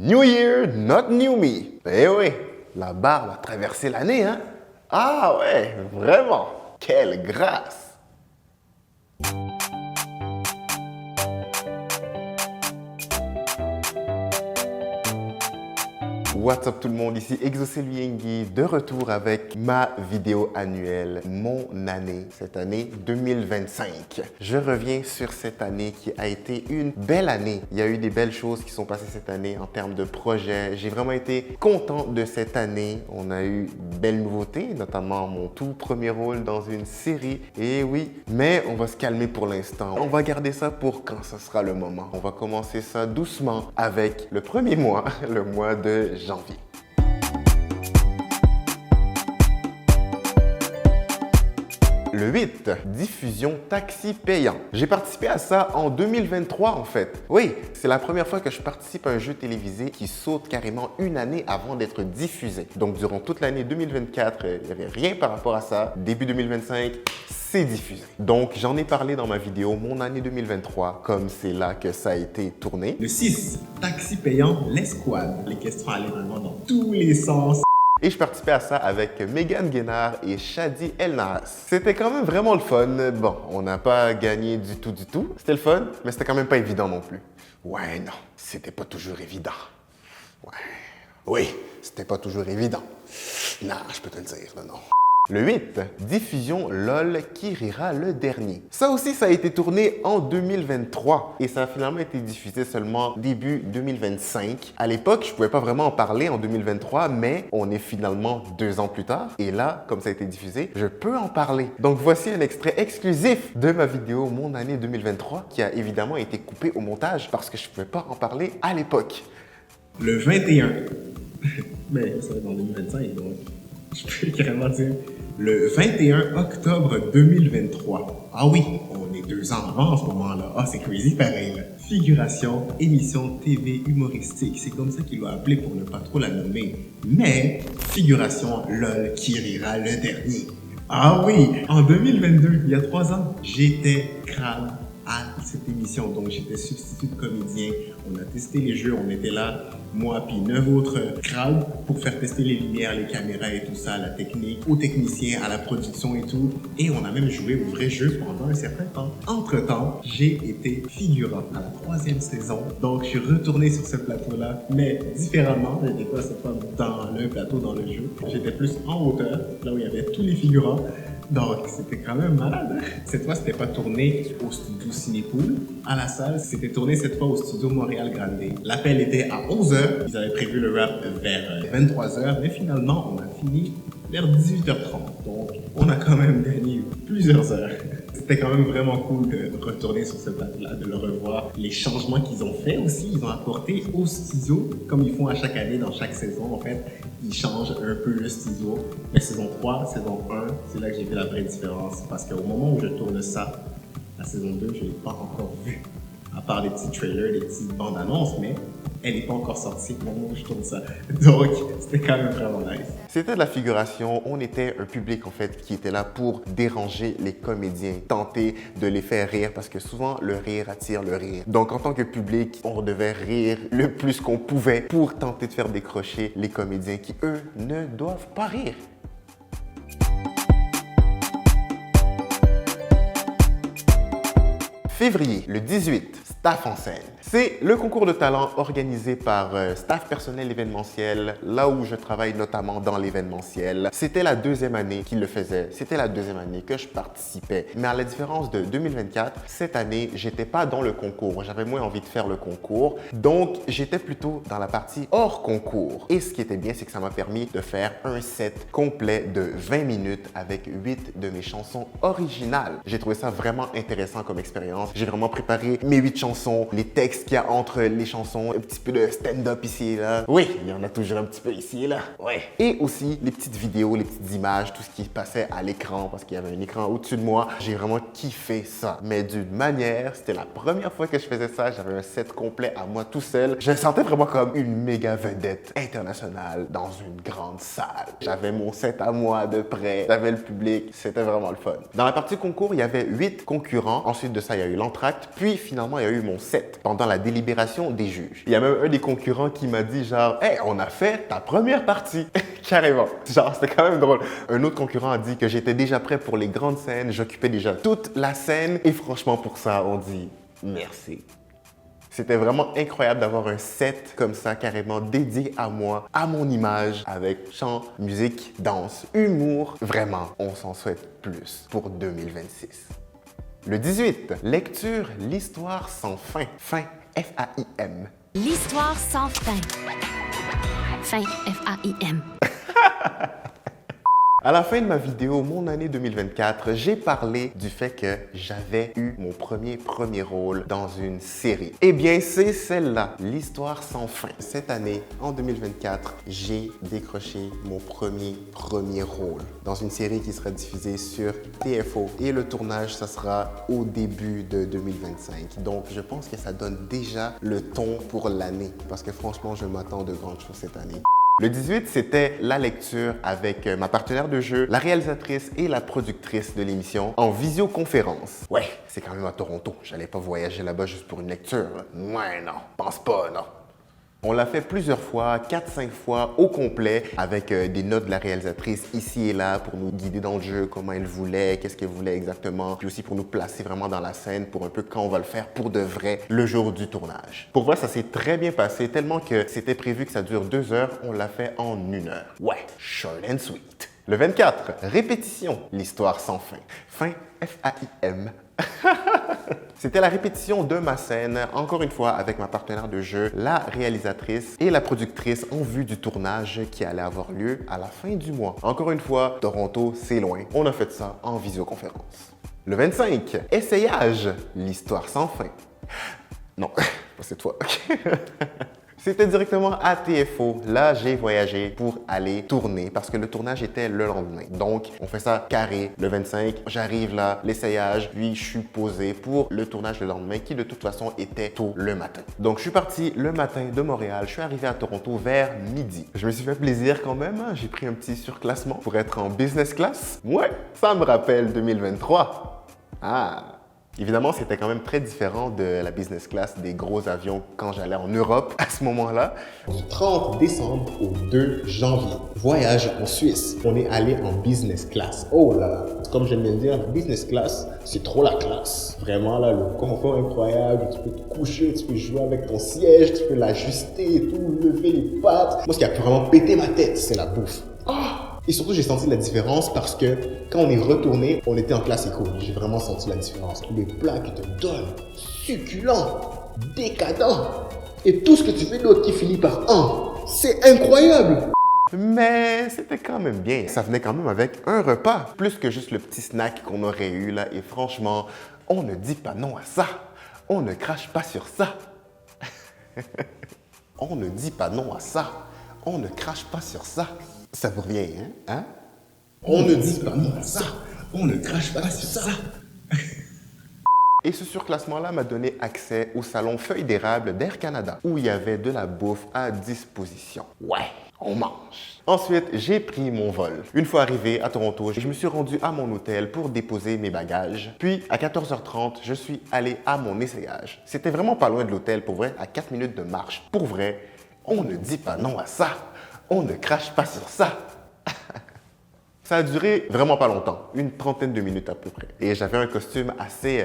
New Year, not new me. Eh oui, la barbe a traversé l'année, hein? Ah ouais, vraiment. Quelle grâce. What's up tout le monde, ici Exocel Yengi, de retour avec ma vidéo annuelle, mon année, cette année 2025. Je reviens sur cette année qui a été une belle année. Il y a eu des belles choses qui sont passées cette année en termes de projets. J'ai vraiment été content de cette année. On a eu de belles nouveautés, notamment mon tout premier rôle dans une série. Et oui, mais on va se calmer pour l'instant. On va garder ça pour quand ce sera le moment. On va commencer ça doucement avec le premier mois, le mois de janvier. Le 8, diffusion taxi payant. J'ai participé à ça en 2023 en fait. Oui, c'est la première fois que je participe à un jeu télévisé qui saute carrément une année avant d'être diffusé. Donc durant toute l'année 2024, il n'y avait rien par rapport à ça. Début 2025, c'est diffusé. Donc j'en ai parlé dans ma vidéo Mon année 2023, comme c'est là que ça a été tourné. Le 6, taxi payant, l'escouade. Les questions allaient vraiment dans tous les sens. Et je participais à ça avec Megan Guénard et Shadi Elnas. C'était quand même vraiment le fun. Bon, on n'a pas gagné du tout. C'était le fun, mais c'était quand même pas évident non plus. Ouais, non, c'était pas toujours évident. Ouais, oui, c'était pas toujours évident. Non, je peux te le dire, non. Le 8, diffusion LOL qui rira le dernier. Ça aussi, ça a été tourné en 2023 et ça a finalement été diffusé seulement début 2025. À l'époque, je pouvais pas vraiment en parler en 2023, mais on est finalement 2 ans plus tard. Et là, comme ça a été diffusé, je peux en parler. Donc voici un extrait exclusif de ma vidéo Mon année 2023 qui a évidemment été coupé au montage parce que je pouvais pas en parler à l'époque. Le 21. Mais ça va être en 2025, donc je peux carrément dire le 21 octobre 2023. Ah oui, on est 2 ans avant en ce moment-là. Ah, c'est crazy pareil. Là. Figuration, émission TV humoristique. C'est comme ça qu'il l'a appelé pour ne pas trop la nommer. Mais, figuration LOL qui rira le dernier. Ah oui, en 2022, il y a 3 ans, j'étais crâne à cette émission. Donc, j'étais substitut de comédien. On a testé les jeux, on était là, moi puis 9 autres crowds pour faire tester les lumières, les caméras et tout ça, la technique, aux techniciens, à la production et tout. Et on a même joué au vrai jeu pendant un certain temps. Entre-temps, j'ai été figurant à la 3e saison. Donc, je suis retourné sur ce plateau-là, mais différemment. J'étais pas cette fois dans le plateau, dans le jeu. J'étais plus en hauteur, là où il y avait tous les figurants. Donc, c'était quand même malade. Cette fois, c'était pas tourné au studio Cinépool. À la salle, c'était tourné cette fois au studio Montréal Grande. L'appel était à 11h. Ils avaient prévu le rap vers 23h, mais finalement, on a fini vers 18h30. Donc, on a quand même gagné plusieurs heures. C'était quand même vraiment cool de retourner sur ce plateau-là, de le revoir. Les changements qu'ils ont fait aussi, ils ont apporté au studio, comme ils font à chaque année, dans chaque saison, en fait. Ils changent un peu le studio. Mais saison 3, saison 1, c'est là que j'ai vu la vraie différence. Parce qu'au moment où je tourne ça, la saison 2, je ne l'ai pas encore vue. À part des petits trailers, des petites bandes annonces, mais elle n'est pas encore sortie au moment où je tourne ça. Donc, c'était quand même vraiment nice. C'était de la figuration. On était un public, en fait, qui était là pour déranger les comédiens, tenter de les faire rire parce que souvent, le rire attire le rire. Donc, en tant que public, on devait rire le plus qu'on pouvait pour tenter de faire décrocher les comédiens qui, eux, ne doivent pas rire. Février, le 18, Staff en scène. C'est le concours de talent organisé par Staff personnel événementiel, là où je travaille notamment dans l'événementiel. C'était la 2e année qu'il le faisait. C'était la 2e année que je participais. Mais à la différence de 2024, cette année, j'étais pas dans le concours. J'avais moins envie de faire le concours. Donc, j'étais plutôt dans la partie hors concours. Et ce qui était bien, c'est que ça m'a permis de faire un set complet de 20 minutes avec 8 de mes chansons originales. J'ai trouvé ça vraiment intéressant comme expérience. J'ai vraiment préparé mes 8 chansons, les textes qu'il y a entre les chansons, un petit peu de stand-up ici et là. Oui, il y en a toujours un petit peu ici et là. Ouais. Et aussi les petites vidéos, les petites images, tout ce qui passait à l'écran parce qu'il y avait un écran au-dessus de moi. J'ai vraiment kiffé ça. Mais d'une manière, c'était la première fois que je faisais ça. J'avais un set complet à moi tout seul. Je me sentais vraiment comme une méga vedette internationale dans une grande salle. J'avais mon set à moi de près. J'avais le public. C'était vraiment le fun. Dans la partie concours, il y avait 8 concurrents. Ensuite de ça, il y a eu l'entracte, puis finalement, il y a eu mon set pendant la délibération des juges. Il y a même un des concurrents qui m'a dit genre « Hey, on a fait ta première partie! » Carrément. Genre, c'était quand même drôle. Un autre concurrent a dit que j'étais déjà prêt pour les grandes scènes, j'occupais déjà toute la scène, et franchement, pour ça, on dit merci. C'était vraiment incroyable d'avoir un set comme ça, carrément dédié à moi, à mon image, avec chant, musique, danse, humour. Vraiment, on s'en souhaite plus pour 2026. Le 18, lecture L'Histoire sans fin. Fin, F-A-I-M. L'Histoire sans fin. Fin, F-A-I-M. À la fin de ma vidéo, mon année 2024, j'ai parlé du fait que j'avais eu mon premier rôle dans une série. Eh bien, c'est celle-là, L'Histoire sans fin. Cette année, en 2024, j'ai décroché mon premier rôle dans une série qui sera diffusée sur TFO. Et le tournage, ça sera au début de 2025. Donc, je pense que ça donne déjà le ton pour l'année. Parce que franchement, je m'attends de grandes choses cette année. Le 18, c'était la lecture avec ma partenaire de jeu, la réalisatrice et la productrice de l'émission en visioconférence. Ouais, c'est quand même à Toronto. J'allais pas voyager là-bas juste pour une lecture. Ouais, non, pense pas, non. On l'a fait plusieurs fois, 4-5 fois au complet, avec des notes de la réalisatrice ici et là pour nous guider dans le jeu, comment elle voulait, qu'est-ce qu'elle voulait exactement, puis aussi pour nous placer vraiment dans la scène pour un peu quand on va le faire pour de vrai le jour du tournage. Pour vrai, ça s'est très bien passé, tellement que c'était prévu que ça dure 2 heures, on l'a fait en 1 heure. Ouais, short and sweet. Le 24, répétition, l'histoire sans fin. Fin, F-A-I-M. C'était la répétition de ma scène, encore une fois avec ma partenaire de jeu, la réalisatrice et la productrice en vue du tournage qui allait avoir lieu à la fin du mois. Encore une fois, Toronto, c'est loin. On a fait ça en visioconférence. Le 25, essayage, l'histoire sans fin. Non, c'est toi, ok. C'était directement à TFO. Là, j'ai voyagé pour aller tourner parce que le tournage était le lendemain. Donc, on fait ça carré le 25. J'arrive là, l'essayage, puis je suis posé pour le tournage le lendemain qui, de toute façon, était tôt le matin. Donc, je suis parti le matin de Montréal. Je suis arrivé à Toronto vers midi. Je me suis fait plaisir quand même. J'ai pris un petit surclassement pour être en business class. Ouais, ça me rappelle 2023. Ah! Évidemment, c'était quand même très différent de la business class des gros avions quand j'allais en Europe à ce moment-là. Du 30 décembre au 2 janvier, voyage en Suisse. On est allé en business class. Oh là, comme j'aime bien le dire, business class, c'est trop la classe. Vraiment là, le confort incroyable, tu peux te coucher, tu peux jouer avec ton siège, tu peux l'ajuster et tout, lever les pattes. Moi, ce qui a pu vraiment péter ma tête, c'est la bouffe. Et surtout, j'ai senti la différence parce que quand on est retourné, on était en classe éco. J'ai vraiment senti la différence. Les plats qui te donnent, succulents, décadents. Et tout ce que tu fais d'autre qui finit par un. C'est incroyable! Mais c'était quand même bien. Ça venait quand même avec un repas, plus que juste le petit snack qu'on aurait eu là. Et franchement, on ne dit pas non à ça. On ne crache pas sur ça. On ne dit pas non à ça. On ne crache pas sur ça. Ça vous revient, hein? On ne dit pas non à ça. On ne crache pas sur ça. Et ce surclassement-là m'a donné accès au salon Feuille d'érable d'Air Canada, où il y avait de la bouffe à disposition. Ouais, on mange. Ensuite, j'ai pris mon vol. Une fois arrivé à Toronto, je me suis rendu à mon hôtel pour déposer mes bagages. Puis, à 14h30, je suis allé à mon essayage. C'était vraiment pas loin de l'hôtel, pour vrai, à 4 minutes de marche. Pour vrai, on ne dit pas non à ça. On ne crache pas sur ça. Ça a duré vraiment pas longtemps, une trentaine de minutes à peu près. Et j'avais un costume assez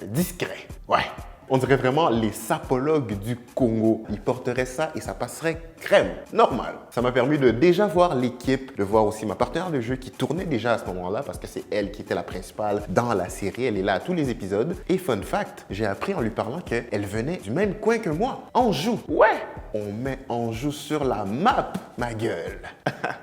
discret. Ouais, on dirait vraiment les sapologues du Congo. Ils porteraient ça et ça passerait crème, normal. Ça m'a permis de déjà voir l'équipe, de voir aussi ma partenaire de jeu qui tournait déjà à ce moment-là parce que c'est elle qui était la principale dans la série. Elle est là à tous les épisodes. Et fun fact, j'ai appris en lui parlant qu'elle venait du même coin que moi, Anjou. Ouais, on met Anjou sur la map, ma gueule.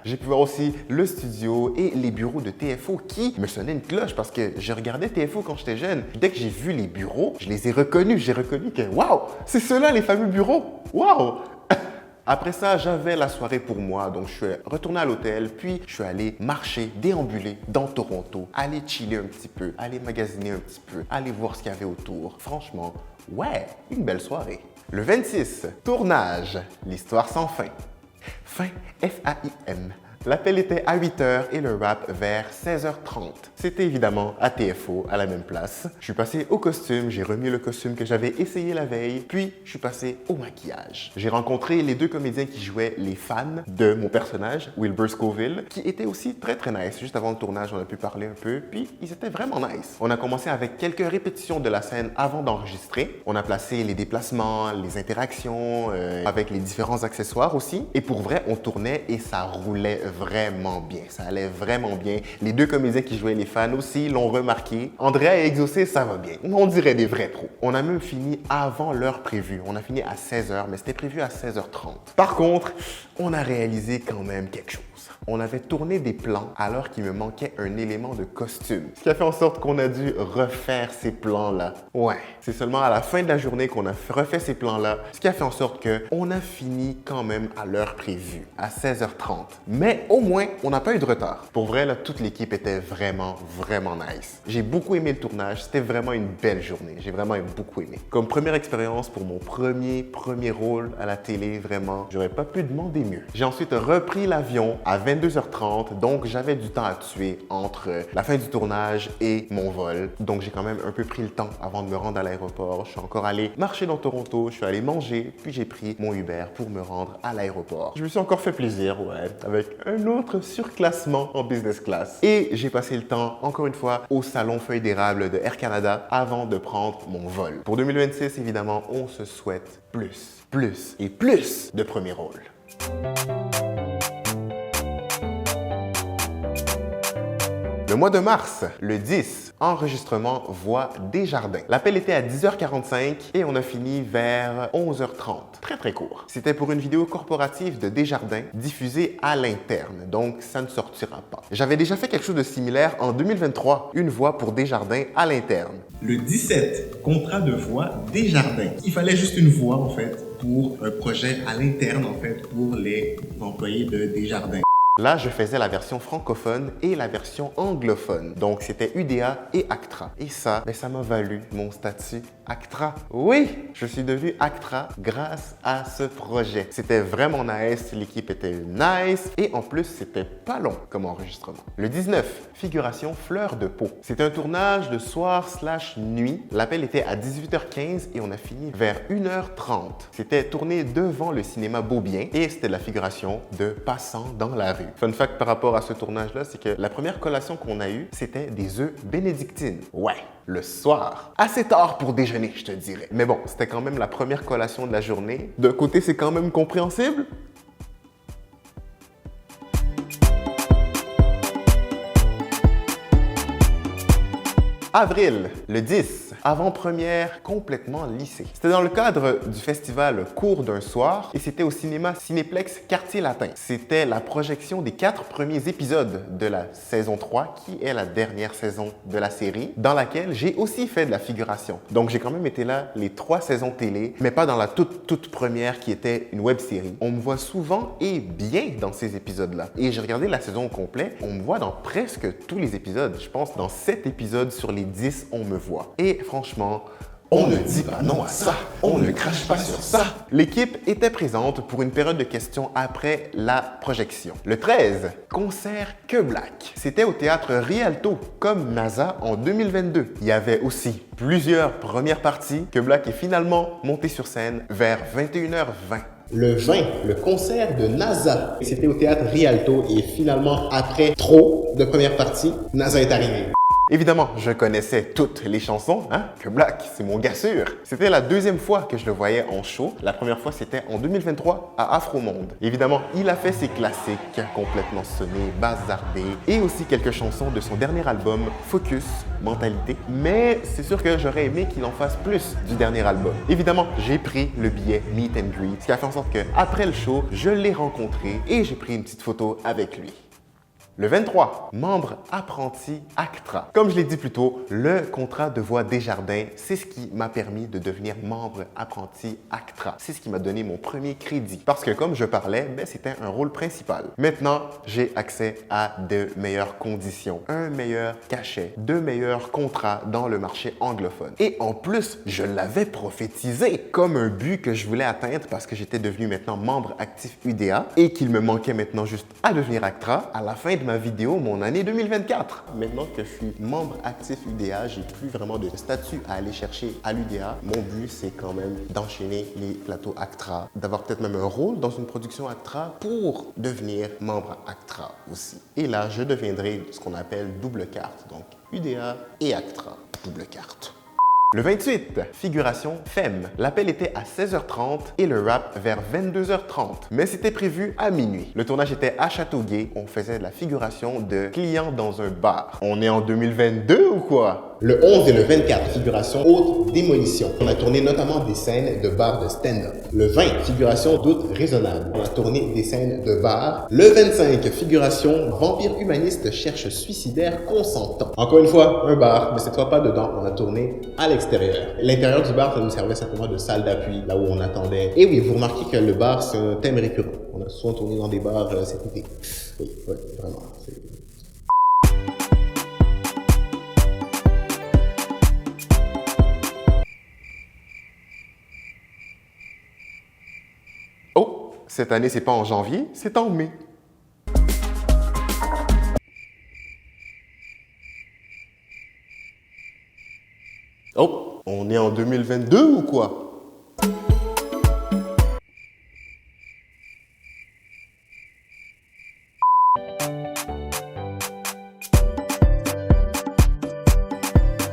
J'ai pu voir aussi le studio et les bureaux de TFO qui me sonnaient une cloche parce que je regardais TFO quand j'étais jeune. Dès que j'ai vu les bureaux, je les ai reconnus. J'ai reconnu que, waouh, c'est ceux-là les fameux bureaux. Waouh! Après ça, j'avais la soirée pour moi, donc je suis retourné à l'hôtel, puis je suis allé marcher, déambuler dans Toronto, aller chiller un petit peu, aller magasiner un petit peu, aller voir ce qu'il y avait autour. Franchement, ouais, une belle soirée. Le 26, tournage, l'histoire sans fin. Fin, F-A-I-M. L'appel était à 8h et le rap vers 16h30. C'était évidemment à TFO, à la même place. Je suis passé au costume, j'ai remis le costume que j'avais essayé la veille, puis je suis passé au maquillage. J'ai rencontré les deux comédiens qui jouaient les fans de mon personnage, Wilbur Scoville, qui étaient aussi très nice. Juste avant le tournage, on a pu parler un peu, puis ils étaient vraiment nice. On a commencé avec quelques répétitions de la scène avant d'enregistrer. On a placé les déplacements, les interactions, avec les différents accessoires aussi. Et pour vrai, on tournait et ça roulait vraiment bien. Ça allait vraiment bien. Les deux comédiens qui jouaient les fans aussi l'ont remarqué. Andrea et Exaucé, ça va bien. On dirait des vrais pros. On a même fini avant l'heure prévue. On a fini à 16h, mais c'était prévu à 16h30. Par contre, on a réalisé quand même quelque chose. On avait tourné des plans alors qu'il me manquait un élément de costume. Ce qui a fait en sorte qu'on a dû refaire ces plans-là. Ouais, c'est seulement à la fin de la journée qu'on a refait ces plans-là, ce qui a fait en sorte qu'on a fini quand même à l'heure prévue, à 16h30. Mais au moins, on n'a pas eu de retard. Pour vrai, là, toute l'équipe était vraiment nice. J'ai beaucoup aimé le tournage. C'était vraiment une belle journée. J'ai vraiment beaucoup aimé. Comme première expérience pour mon premier rôle à la télé, vraiment, j'aurais pas pu demander mieux. J'ai ensuite repris l'avion à 22h30, donc j'avais du temps à tuer entre la fin du tournage et mon vol. Donc j'ai quand même un peu pris le temps avant de me rendre à l'aéroport. Je suis encore allé marcher dans Toronto, je suis allé manger, puis j'ai pris mon Uber pour me rendre à l'aéroport. Je me suis encore fait plaisir, ouais, avec un autre surclassement en business class. Et j'ai passé le temps, encore une fois, au salon Feuille d'érable de Air Canada avant de prendre mon vol. Pour 2026, évidemment, on se souhaite plus et plus de premiers rôles. Le mois de mars, le 10, enregistrement Voix Desjardins. L'appel était à 10h45 et on a fini vers 11h30. Très court. C'était pour une vidéo corporative de Desjardins diffusée à l'interne, donc ça ne sortira pas. J'avais déjà fait quelque chose de similaire en 2023, une voix pour Desjardins à l'interne. Le 17, contrat de voix Desjardins. Il fallait juste une voix, en fait, pour un projet à l'interne, en fait, pour les employés de Desjardins. Là, je faisais la version francophone et la version anglophone. Donc, c'était UDA et ACTRA. Et ça, ça m'a valu mon statut ACTRA. Oui, je suis devenu ACTRA grâce à ce projet. C'était vraiment nice, l'équipe était nice et en plus, c'était pas long comme enregistrement. Le 19, figuration Fleur de peau. C'était un tournage de soir/nuit. L'appel était à 18h15 et on a fini vers 1h30. C'était tourné devant le cinéma Beaubien et c'était la figuration de Passant dans la rue. Fun fact par rapport à ce tournage-là, c'est que la première collation qu'on a eue, c'était des œufs bénédictines. Ouais, le soir. Assez tard pour déjeuner, je te dirais. Mais bon, c'était quand même la première collation de la journée. D'un côté, c'est quand même compréhensible. Avril, le 10, avant-première complètement lissée. C'était dans le cadre du festival Cours d'un soir et c'était au cinéma Cinéplex Quartier Latin. C'était la projection des 4 premiers épisodes de la saison 3, qui est la dernière saison de la série, dans laquelle j'ai aussi fait de la figuration. Donc j'ai quand même été là les 3 saisons télé, mais pas dans la toute première qui était une web-série. On me voit souvent et bien dans ces épisodes-là. Et j'ai regardé la saison au complet, on me voit dans presque tous les épisodes. Je pense dans 7 épisodes sur les 10, on me voit. Et franchement, on ne dit pas non à ça, on ne crache pas sur ça. L'équipe était présente pour une période de questions après la projection. Le 13, concert Que Black. C'était au théâtre Rialto, comme NASA en 2022. Il y avait aussi plusieurs premières parties. Que Black est finalement monté sur scène vers 21h20. Le 20, le concert de NASA. C'était au théâtre Rialto et finalement, après trop de premières parties, NASA est arrivé. Évidemment, je connaissais toutes les chansons, hein? Que Black, c'est mon gars sûr. C'était la deuxième fois que je le voyais en show. La première fois, c'était en 2023 à Afromonde. Évidemment, il a fait ses classiques, complètement sonnés, bazardés, et aussi quelques chansons de son dernier album, Focus, Mentalité. Mais c'est sûr que j'aurais aimé qu'il en fasse plus du dernier album. Évidemment, j'ai pris le billet Meet and Greet, ce qui a fait en sorte qu'après le show, je l'ai rencontré et j'ai pris une petite photo avec lui. Le 23, membre apprenti ACTRA. Comme je l'ai dit plus tôt, le contrat de voix Desjardins, c'est ce qui m'a permis de devenir membre apprenti ACTRA. C'est ce qui m'a donné mon premier crédit. Parce que comme je parlais, c'était un rôle principal. Maintenant, j'ai accès à de meilleures conditions, un meilleur cachet, de meilleurs contrats dans le marché anglophone. Et en plus, je l'avais prophétisé comme un but que je voulais atteindre parce que j'étais devenu maintenant membre actif UDA et qu'il me manquait maintenant juste à devenir ACTRA à la fin de ma vidéo, mon année 2024. Maintenant que je suis membre actif UDA, j'ai plus vraiment de statut à aller chercher à l'UDA. Mon but, c'est quand même d'enchaîner les plateaux ACTRA, d'avoir peut-être même un rôle dans une production ACTRA pour devenir membre ACTRA aussi. Et là, je deviendrai ce qu'on appelle double carte, donc UDA et ACTRA, double carte. Le 28, figuration FEM. L'appel était à 16h30 et le rap vers 22h30, mais c'était prévu à minuit. Le tournage était à Châteauguay, on faisait de la figuration de clients dans un bar. On est en 2022 ou quoi? Le 11 et le 24, figuration haute démolition. On a tourné notamment des scènes de bar de stand-up. Le 20, figuration doute raisonnable. On a tourné des scènes de bar. Le 25, figuration vampire humaniste cherche suicidaire consentant. Encore une fois, un bar, mais cette fois pas dedans. On a tourné à l'extérieur. L'intérieur du bar, ça nous servait simplement de salle d'appui, là où on attendait. Et oui, vous remarquez que le bar, c'est un thème récurrent. On a souvent tourné dans des bars cet été. Oui, vraiment. Oh, cette année, c'est pas en janvier, c'est en mai. Oh, on est en 2022 ou quoi?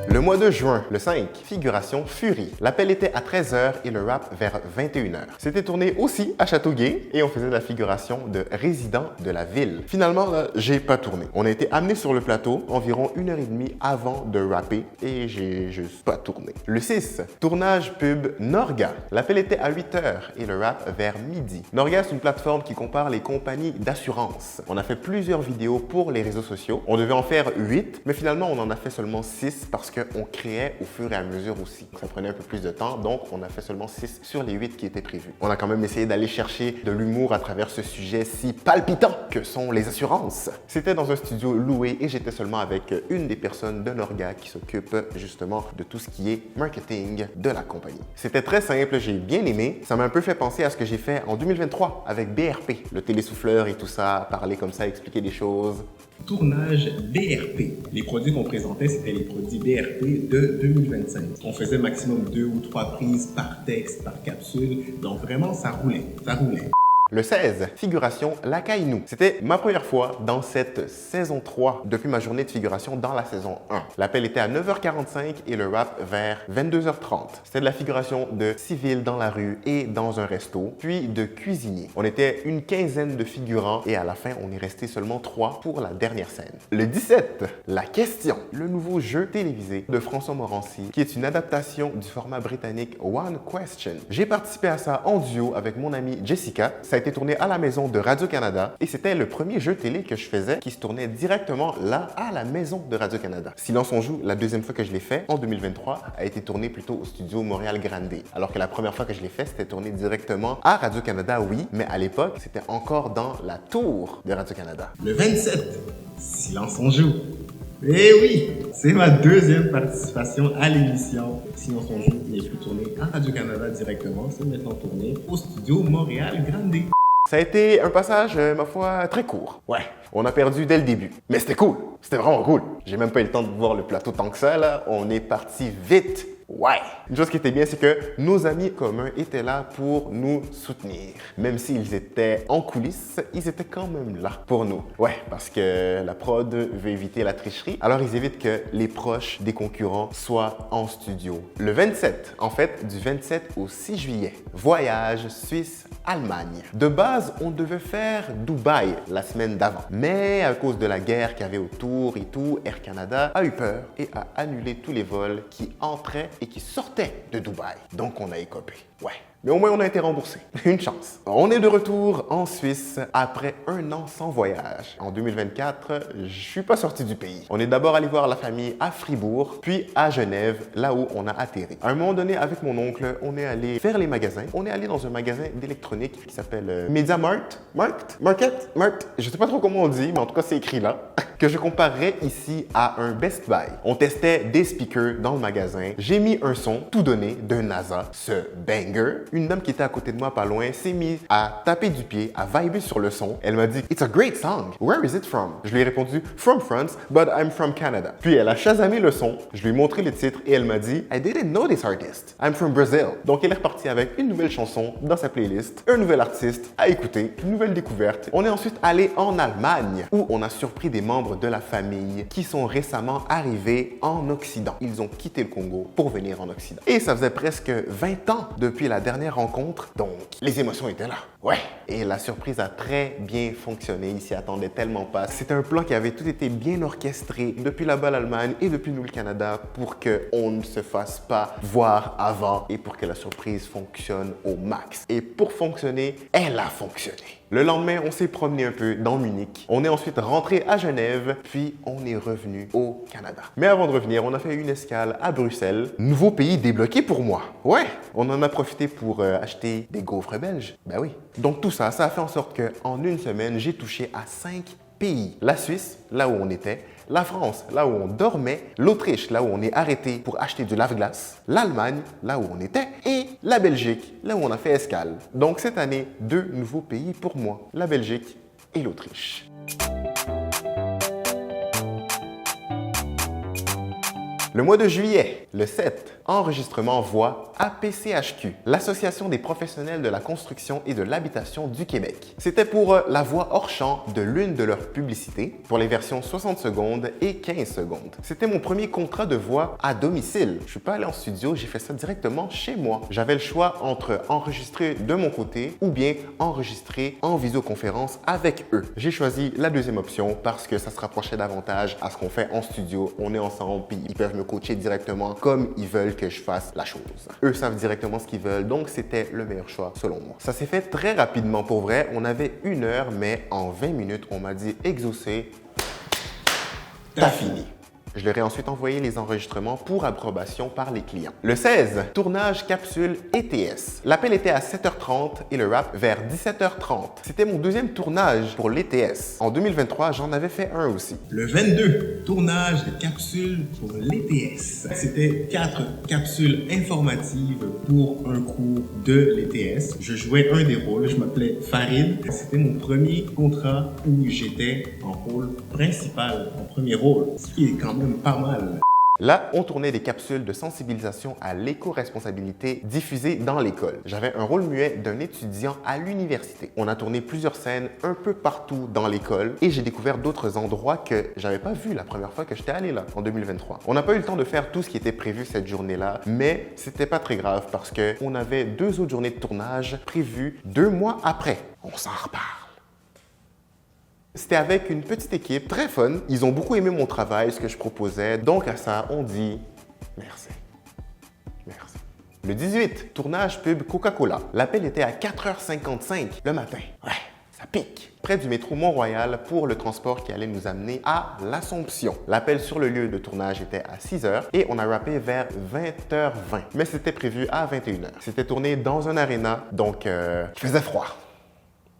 Le mois de juin, le 5, figuration Fury. L'appel était à 13h et le rap vers 21h. C'était tourné aussi à Châteauguay et on faisait de la figuration de résidents de la ville. Finalement, là, j'ai pas tourné. On a été amené sur le plateau environ 1h30 avant de rapper et j'ai juste pas tourné. Le 6, tournage pub Norga. L'appel était à 8h et le rap vers midi. Norga, c'est une plateforme qui compare les compagnies d'assurance. On a fait plusieurs vidéos pour les réseaux sociaux. On devait en faire 8, mais finalement, on en a fait seulement 6 parce qu'on créait au fur et à mesure aussi. Ça prenait un peu plus de temps, donc on a fait seulement 6 sur les 8 qui étaient prévus. On a quand même essayé d'aller chercher de l'humour à travers ce sujet si palpitant que sont les assurances. C'était dans un studio loué et j'étais seulement avec une des personnes de Norga qui s'occupe justement de tout ce qui est marketing de la compagnie. C'était très simple, j'ai bien aimé. Ça m'a un peu fait penser à ce que j'ai fait en 2023 avec BRP, le télésouffleur et tout ça, parler comme ça, expliquer des choses. Tournage BRP. Les produits qu'on présentait, c'était les produits BRP de 2025. On faisait maximum 2 ou 3 prises par texte, par capsule. Donc vraiment, ça roulait. Ça roulait. Le 16, figuration Lacaille-nous. C'était ma première fois dans cette saison 3 depuis ma journée de figuration dans la saison 1. L'appel était à 9h45 et le rap vers 22h30. C'était de la figuration de civils dans la rue et dans un resto, puis de cuisiniers. On était une quinzaine de figurants et à la fin, on est resté seulement 3 pour la dernière scène. Le 17, La Question, le nouveau jeu télévisé de François Morancy, qui est une adaptation du format britannique One Question. J'ai participé à ça en duo avec mon amie Jessica. Ça a été tourné à la maison de Radio-Canada et c'était le premier jeu télé que je faisais qui se tournait directement là, à la maison de Radio-Canada. Silence on joue, la deuxième fois que je l'ai fait, en 2023, a été tourné plutôt au studio Montréal-Grande. Alors que la première fois que je l'ai fait, c'était tourné directement à Radio-Canada, oui, mais à l'époque, c'était encore dans la tour de Radio-Canada. Le 27, Silence on joue. Eh oui, c'est ma deuxième participation à l'émission Silence on joue n'est plus tourné à Radio-Canada directement, c'est maintenant tourné au studio Montréal-Grande. Ça a été un passage, ma foi, très court. Ouais, on a perdu dès le début. Mais c'était cool. C'était vraiment cool. J'ai même pas eu le temps de voir le plateau tant que ça, là. On est parti vite. Ouais! Une chose qui était bien, c'est que nos amis communs étaient là pour nous soutenir. Même s'ils étaient en coulisses, ils étaient quand même là pour nous. Ouais, parce que la prod veut éviter la tricherie, alors ils évitent que les proches des concurrents soient en studio. Le 27, en fait, du 27 au 6 juillet, voyage Suisse-Allemagne. De base, on devait faire Dubaï la semaine d'avant. Mais à cause de la guerre qu'il y avait autour et tout, Air Canada a eu peur et a annulé tous les vols qui entraient et qui sortaient de Dubaï. Donc, on a écopé. Ouais. Mais au moins, on a été remboursé. Une chance. On est de retour en Suisse après un an sans voyage. En 2024, je suis pas sorti du pays. On est d'abord allé voir la famille à Fribourg, puis à Genève, là où on a atterri. À un moment donné, avec mon oncle, on est allé faire les magasins. On est allé dans un magasin d'électronique qui s'appelle MediaMart. Market? Je sais pas trop comment on dit, mais en tout cas, c'est écrit là. Que je comparerais ici à un Best Buy. On testait des speakers dans le magasin. J'ai mis un son tout donné de NASA, ce banger. Une dame qui était à côté de moi pas loin s'est mise à taper du pied, à vibrer sur le son. Elle m'a dit « It's a great song. Where is it from? » Je lui ai répondu « From France, but I'm from Canada. » Puis elle a chasamé le son. Je lui ai montré le titre et elle m'a dit « I didn't know this artist. I'm from Brazil. » Donc elle est repartie avec une nouvelle chanson dans sa playlist, un nouvel artiste à écouter, une nouvelle découverte. On est ensuite allé en Allemagne où on a surpris des membres de la famille qui sont récemment arrivés en Occident. Ils ont quitté le Congo pour venir en Occident. Et ça faisait presque 20 ans depuis la dernière rencontre, donc les émotions étaient là. Ouais! Et la surprise a très bien fonctionné, ils s'y attendaient tellement pas. C'était un plan qui avait tout été bien orchestré depuis là-bas l'Allemagne et depuis nous le Canada pour qu'on ne se fasse pas voir avant et pour que la surprise fonctionne au max. Et pour fonctionner, elle a fonctionné. Le lendemain, on s'est promené un peu dans Munich. On est ensuite rentré à Genève, puis on est revenu au Canada. Mais avant de revenir, on a fait une escale à Bruxelles. Nouveau pays débloqué pour moi. Ouais, on en a profité pour acheter des gaufres belges. Ben oui. Donc tout ça, ça a fait en sorte qu'en une semaine, j'ai touché à 5 pays. La Suisse, là où on était. La France, là où on dormait, l'Autriche, là où on est arrêté pour acheter du lave-glace, l'Allemagne, là où on était, et la Belgique, là où on a fait escale. Donc cette année, 2 nouveaux pays pour moi, la Belgique et l'Autriche. Le mois de juillet, le 7, enregistrement voix APCHQ, l'Association des professionnels de la construction et de l'habitation du Québec. C'était pour la voix hors champ de l'une de leurs publicités, pour les versions 60 secondes et 15 secondes. C'était mon premier contrat de voix à domicile. Je suis pas allé en studio, j'ai fait ça directement chez moi. J'avais le choix entre enregistrer de mon côté ou bien enregistrer en visioconférence avec eux. J'ai choisi la deuxième option parce que ça se rapprochait davantage à ce qu'on fait en studio. On est ensemble puis ils peuvent me coacher directement comme ils veulent que je fasse la chose. Eux savent directement ce qu'ils veulent, donc c'était le meilleur choix selon moi. Ça s'est fait très rapidement pour vrai. On avait 1 heure, mais en 20 minutes, on m'a dit exaucé, t'as fini. Je leur ai ensuite envoyé les enregistrements pour approbation par les clients. Le 16, tournage capsule ETS. L'appel était à 7h30 et le rap vers 17h30. C'était mon deuxième tournage pour l'ETS. En 2023, j'en avais fait un aussi. Le 22, tournage de capsule pour l'ETS. C'était 4 capsules informatives pour un cours de l'ETS. Je jouais un des rôles, je m'appelais Farid. C'était mon premier contrat où j'étais en rôle principal, en premier rôle, ce qui est quand même pas mal. Là, on tournait des capsules de sensibilisation à l'éco-responsabilité diffusées dans l'école. J'avais un rôle muet d'un étudiant à l'université. On a tourné plusieurs scènes un peu partout dans l'école et j'ai découvert d'autres endroits que j'avais pas vus la première fois que j'étais allé là, en 2023. On n'a pas eu le temps de faire tout ce qui était prévu cette journée-là, mais c'était pas très grave parce qu'on avait 2 autres journées de tournage prévues 2 mois après. On s'en reparle. C'était avec une petite équipe très fun. Ils ont beaucoup aimé mon travail, ce que je proposais. Donc à ça, on dit merci. Merci. Le 18, tournage pub Coca-Cola. L'appel était à 4h55 le matin. Ouais, ça pique. Près du métro Mont-Royal pour le transport qui allait nous amener à l'Assomption. L'appel sur le lieu de tournage était à 6h et on a rappé vers 20h20. Mais c'était prévu à 21h. C'était tourné dans un aréna, donc il faisait froid.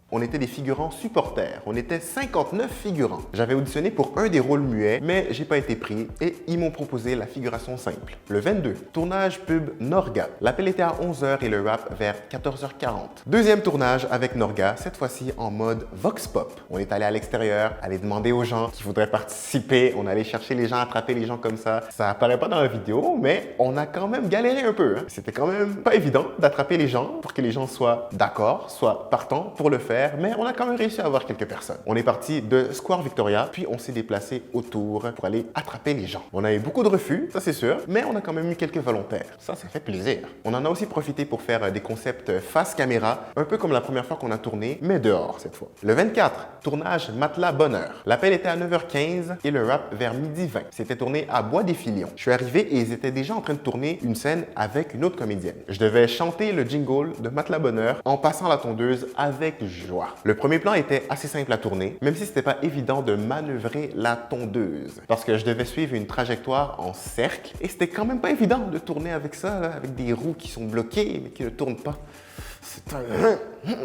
On était des figurants supporters. On était 59 figurants. J'avais auditionné pour un des rôles muets, mais j'ai pas été pris et ils m'ont proposé la figuration simple. Le 22, tournage pub Norga. L'appel était à 11h et le rap vers 14h40. Deuxième tournage avec Norga, cette fois-ci en mode Vox Pop. On est allé à l'extérieur, aller demander aux gens qui voudraient participer. On allait chercher les gens, attraper les gens comme ça. Ça apparaît pas dans la vidéo, mais on a quand même galéré un peu. C'était quand même pas évident d'attraper les gens pour que les gens soient d'accord, soient partants pour le faire. faire, mais on a quand même réussi à avoir quelques personnes. On est parti de Square Victoria, puis on s'est déplacé autour pour aller attraper les gens. On a eu beaucoup de refus, ça c'est sûr, mais on a quand même eu quelques volontaires. Ça fait plaisir. On en a aussi profité pour faire des concepts face caméra, un peu comme la première fois qu'on a tourné, mais dehors cette fois. Le 24, tournage Matelas Bonheur. L'appel était à 9h15 et le rap vers 12h20. C'était tourné à Bois des Filions. Je suis arrivé et ils étaient déjà en train de tourner une scène avec une autre comédienne. Je devais chanter le jingle de Matelas Bonheur en passant la tondeuse avec joie. Le premier plan était assez simple à tourner, même si c'était pas évident de manœuvrer la tondeuse, parce que je devais suivre une trajectoire en cercle et c'était quand même pas évident de tourner avec ça, là, avec des roues qui sont bloquées mais qui ne tournent pas.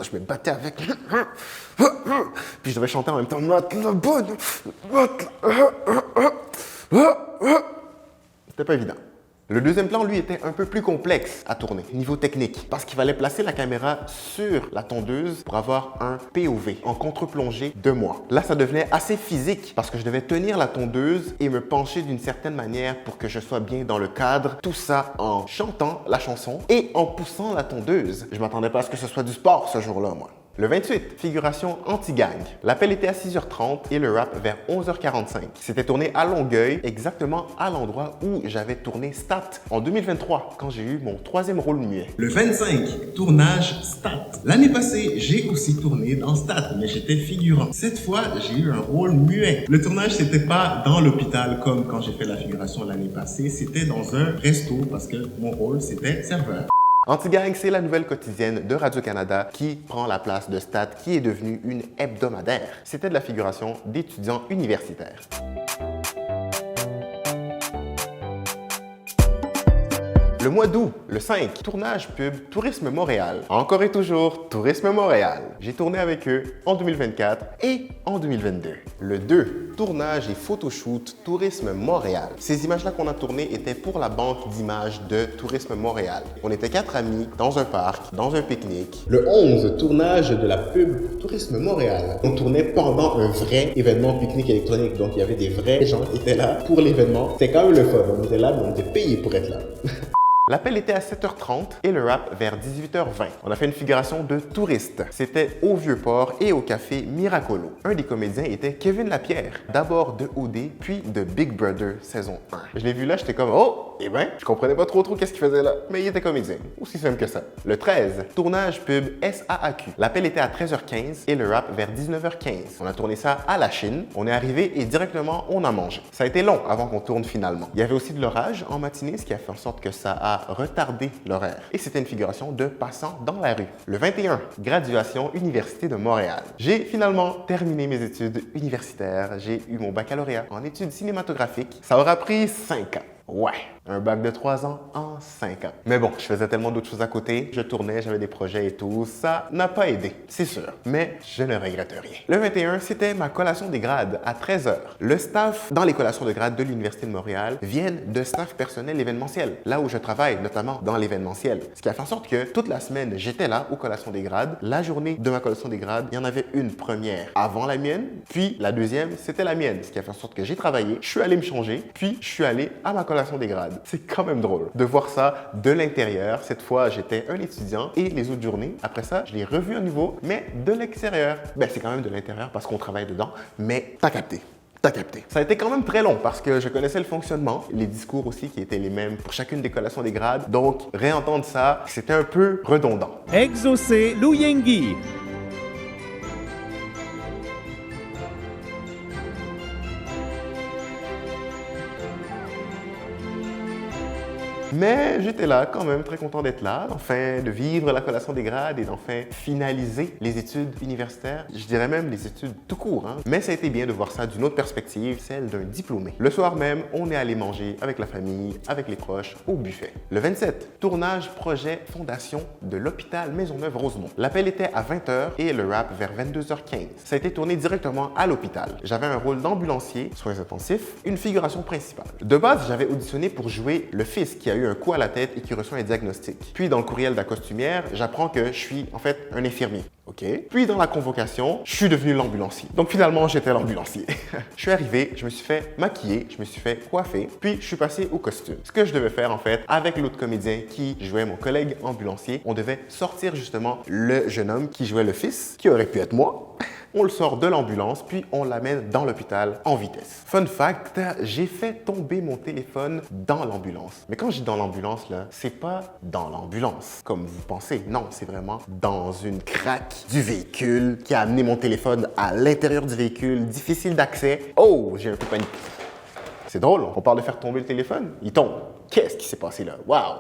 Je me battais avec. Puis je devais chanter en même temps. C'était pas évident. Le deuxième plan, lui, était un peu plus complexe à tourner, niveau technique, parce qu'il fallait placer la caméra sur la tondeuse pour avoir un POV en contre-plongée de moi. Là, ça devenait assez physique, parce que je devais tenir la tondeuse et me pencher d'une certaine manière pour que je sois bien dans le cadre. Tout ça en chantant la chanson et en poussant la tondeuse. Je m'attendais pas à ce que ce soit du sport ce jour-là, moi. Le 28, figuration anti-gang. L'appel était à 6h30 et le rap vers 11h45. C'était tourné à Longueuil, exactement à l'endroit où j'avais tourné Stat en 2023, quand j'ai eu mon 3e rôle muet. Le 25, tournage Stat. L'année passée, j'ai aussi tourné dans Stat, mais j'étais figurant. Cette fois, j'ai eu un rôle muet. Le tournage, c'était pas dans l'hôpital comme quand j'ai fait la figuration l'année passée, c'était dans un resto parce que mon rôle, c'était serveur. Anti-Gang, c'est la nouvelle quotidienne de Radio-Canada qui prend la place de Stat, qui est devenue une hebdomadaire. C'était de la figuration d'étudiants universitaires. Le mois d'août, le 5, tournage pub Tourisme Montréal. Encore et toujours, Tourisme Montréal. J'ai tourné avec eux en 2024 et en 2022. Le 2, tournage et photoshoot Tourisme Montréal. Ces images-là qu'on a tournées étaient pour la banque d'images de Tourisme Montréal. On était 4 amis dans un parc, dans un pique-nique. Le 11, tournage de la pub Tourisme Montréal. On tournait pendant un vrai événement pique-nique électronique, donc il y avait des vrais gens qui étaient là pour l'événement. C'était quand même le fun, on était là, mais on était payés pour être là. L'appel était à 7h30 et le rap vers 18h20. On a fait une figuration de touristes. C'était au Vieux-Port et au café Miracolo. Un des comédiens était Kevin Lapierre, d'abord de OD, puis de Big Brother saison 1. Je l'ai vu là, j'étais comme « Oh, eh ben, je comprenais pas trop qu'est-ce qu'il faisait là. » Mais il était comédien, aussi simple que ça. Le 13, tournage pub SAAQ. L'appel était à 13h15 et le rap vers 19h15. On a tourné ça à la Chine. On est arrivé et directement, on a mangé. Ça a été long avant qu'on tourne finalement. Il y avait aussi de l'orage en matinée, ce qui a fait en sorte que ça a retardé l'horaire. Et c'était une figuration de passants dans la rue. Le 21, graduation Université de Montréal. J'ai finalement terminé mes études universitaires. J'ai eu mon baccalauréat en études cinématographiques. Ça aura pris 5 ans. Ouais, un bac de 3 ans en 5 ans. Mais bon, je faisais tellement d'autres choses à côté, je tournais, j'avais des projets et tout, ça n'a pas aidé, c'est sûr. Mais je ne regrette rien. Le 21, c'était ma collation des grades à 13h. Le staff dans les collations de grades de l'Université de Montréal viennent de staff personnel événementiel, là où je travaille, notamment dans l'événementiel. Ce qui a fait en sorte que toute la semaine, j'étais là aux collations des grades. La journée de ma collation des grades, il y en avait une première avant la mienne, puis la deuxième, c'était la mienne. Ce qui a fait en sorte que j'ai travaillé, je suis allé me changer, puis je suis allé à ma collation des grades. C'est quand même drôle de voir ça de l'intérieur. Cette fois, j'étais un étudiant et les autres journées, après ça, je l'ai revu à nouveau, mais de l'extérieur. Ben, c'est quand même de l'intérieur parce qu'on travaille dedans, mais t'as capté. T'as capté. Ça a été quand même très long parce que je connaissais le fonctionnement, les discours aussi qui étaient les mêmes pour chacune des collations des grades. Donc, réentendre ça, c'était un peu redondant. Exaucé Luyengi. Mais j'étais là quand même, très content d'être là, enfin de vivre la collation des grades et d'enfin finaliser les études universitaires. Je dirais même les études tout court, hein. Mais ça a été bien de voir ça d'une autre perspective, celle d'un diplômé. Le soir même, on est allé manger avec la famille, avec les proches, au buffet. Le 27, tournage projet fondation de l'hôpital Maisonneuve-Rosemont. L'appel était à 20h et le rap vers 22h15. Ça a été tourné directement à l'hôpital. J'avais un rôle d'ambulancier, soins intensifs, une figuration principale. De base, j'avais auditionné pour jouer le fils qui a eu eu un coup à la tête et qui reçoit un diagnostic. Puis dans le courriel de la costumière, j'apprends que je suis en fait un infirmier. OK. Puis dans la convocation, je suis devenu l'ambulancier. Donc finalement, j'étais l'ambulancier. Je suis arrivé, je me suis fait maquiller, je me suis fait coiffer, puis je suis passé au costume. Ce que je devais faire en fait avec l'autre comédien qui jouait mon collègue ambulancier, on devait sortir justement le jeune homme qui jouait le fils, qui aurait pu être moi. On le sort de l'ambulance, puis on l'amène dans l'hôpital en vitesse. Fun fact, j'ai fait tomber mon téléphone dans l'ambulance. Mais quand je dis dans l'ambulance, là, c'est pas dans l'ambulance, comme vous pensez. Non, c'est vraiment dans une craque du véhicule qui a amené mon téléphone à l'intérieur du véhicule, difficile d'accès. Oh, j'ai un peu paniqué. C'est drôle, on parle de faire tomber le téléphone, il tombe. Qu'est-ce qui s'est passé là? Waouh!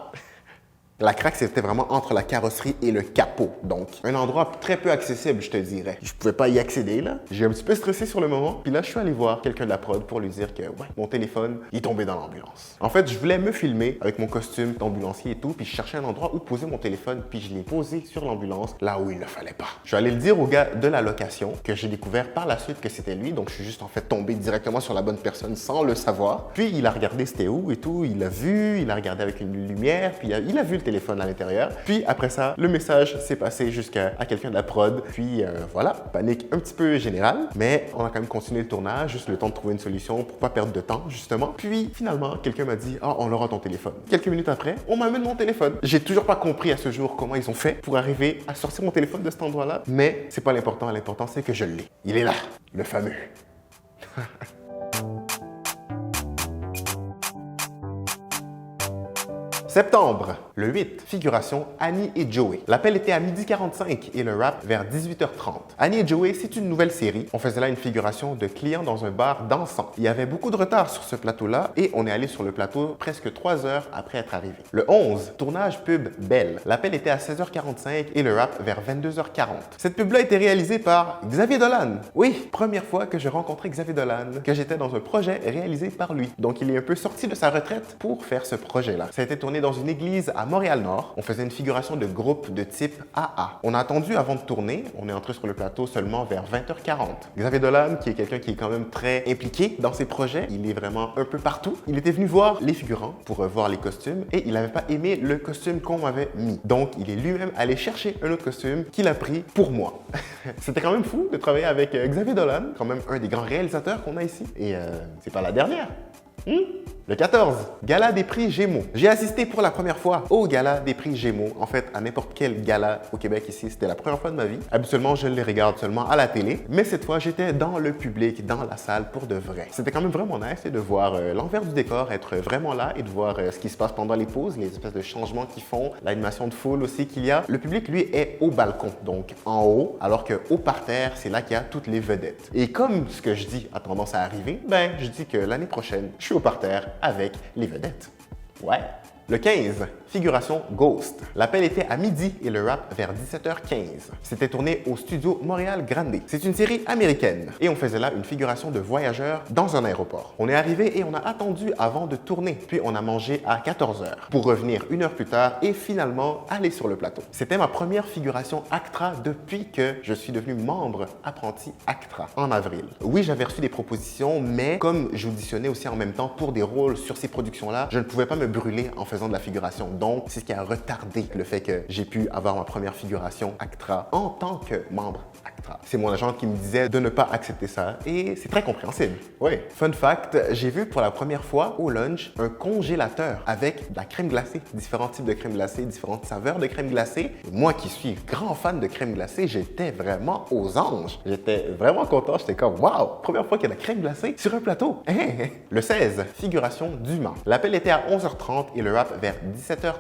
La craque, c'était vraiment entre la carrosserie et le capot. Donc, un endroit très peu accessible, je te dirais. Je pouvais pas y accéder, là. J'ai un petit peu stressé sur le moment. Puis là, je suis allé voir quelqu'un de la prod pour lui dire que, ouais, mon téléphone, il est tombé dans l'ambulance. En fait, je voulais me filmer avec mon costume d'ambulancier et tout. Puis je cherchais un endroit où poser mon téléphone. Puis je l'ai posé sur l'ambulance, là où il ne fallait pas. Je suis allé le dire au gars de la location, que j'ai découvert par la suite que c'était lui. Donc, je suis juste en fait tombé directement sur la bonne personne sans le savoir. Puis il a regardé c'était où et tout. Il l'a vu, il a regardé avec une lumière. Puis il a vu le téléphone à l'intérieur. Puis après ça, le message s'est passé jusqu'à quelqu'un de la prod. Puis voilà, panique un petit peu générale, mais on a quand même continué le tournage, juste le temps de trouver une solution pour pas perdre de temps, justement. Puis finalement, quelqu'un m'a dit « Ah, on aura ton téléphone ». Quelques minutes après, on m'amène mon téléphone. J'ai toujours pas compris à ce jour comment ils ont fait pour arriver à sortir mon téléphone de cet endroit-là, mais c'est pas l'important. L'important, c'est que je l'ai. Il est là, le fameux. Septembre, le 8, figuration Annie et Joey. L'appel était à 12h45 et le rap vers 18h30. Annie et Joey, c'est une nouvelle série. On faisait là une figuration de clients dans un bar dansant. Il y avait beaucoup de retard sur ce plateau-là et on est allé sur le plateau presque 3 heures après être arrivé. Le 11, tournage pub Belle. L'appel était à 16h45 et le rap vers 22h40. Cette pub-là était réalisée par Xavier Dolan. Oui, première fois que je rencontrais Xavier Dolan, que j'étais dans un projet réalisé par lui. Donc il est un peu sorti de sa retraite pour faire ce projet-là. Ça a été tourné dans une église à Montréal-Nord. On faisait une figuration de groupe de type AA. On a attendu avant de tourner. On est entré sur le plateau seulement vers 20h40. Xavier Dolan, qui est quelqu'un qui est quand même très impliqué dans ses projets, il est vraiment un peu partout. Il était venu voir les figurants pour voir les costumes et il n'avait pas aimé le costume qu'on m'avait mis. Donc, il est lui-même allé chercher un autre costume qu'il a pris pour moi. C'était quand même fou de travailler avec Xavier Dolan, quand même un des grands réalisateurs qu'on a ici. Et c'est pas la dernière. Le 14, Gala des prix Gémeaux. J'ai assisté pour la première fois au Gala des prix Gémeaux. En fait, à n'importe quel gala au Québec ici, c'était la première fois de ma vie. Habituellement, je les regarde seulement à la télé. Mais cette fois, j'étais dans le public, dans la salle pour de vrai. C'était quand même vraiment nice de voir l'envers du décor, être vraiment là et de voir ce qui se passe pendant les pauses, les espèces de changements qu'ils font, l'animation de foule aussi qu'il y a. Le public, lui, est au balcon, donc en haut, alors qu'au parterre, c'est là qu'il y a toutes les vedettes. Et comme ce que je dis a tendance à arriver, ben, je dis que l'année prochaine, je suis au parterre avec les vedettes. Ouais. Le 15, figuration Ghost. L'appel était à midi et le rap vers 17h15. C'était tourné au studio Montréal Grande. C'est une série américaine et on faisait là une figuration de voyageurs dans un aéroport. On est arrivé et on a attendu avant de tourner, puis on a mangé à 14h pour revenir 1 heure plus tard et finalement aller sur le plateau. C'était ma première figuration ACTRA depuis que je suis devenu membre apprenti ACTRA en avril. Oui, j'avais reçu des propositions, mais comme j'auditionnais aussi en même temps pour des rôles sur ces productions-là, je ne pouvais pas me brûler en faisant de la figuration. Donc, c'est ce qui a retardé le fait que j'ai pu avoir ma première figuration ACTRA en tant que membre ACTRA. C'est mon agent qui me disait de ne pas accepter ça et c'est très compréhensible. Oui. Fun fact, j'ai vu pour la première fois au lunch un congélateur avec de la crème glacée, différents types de crème glacée, différentes saveurs de crème glacée. Et moi qui suis grand fan de crème glacée, j'étais vraiment aux anges. J'étais vraiment content, j'étais comme waouh, première fois qu'il y a de la crème glacée sur un plateau. Le 16, figuration d'humain. L'appel était à 11h30 et le rap vers 17h30.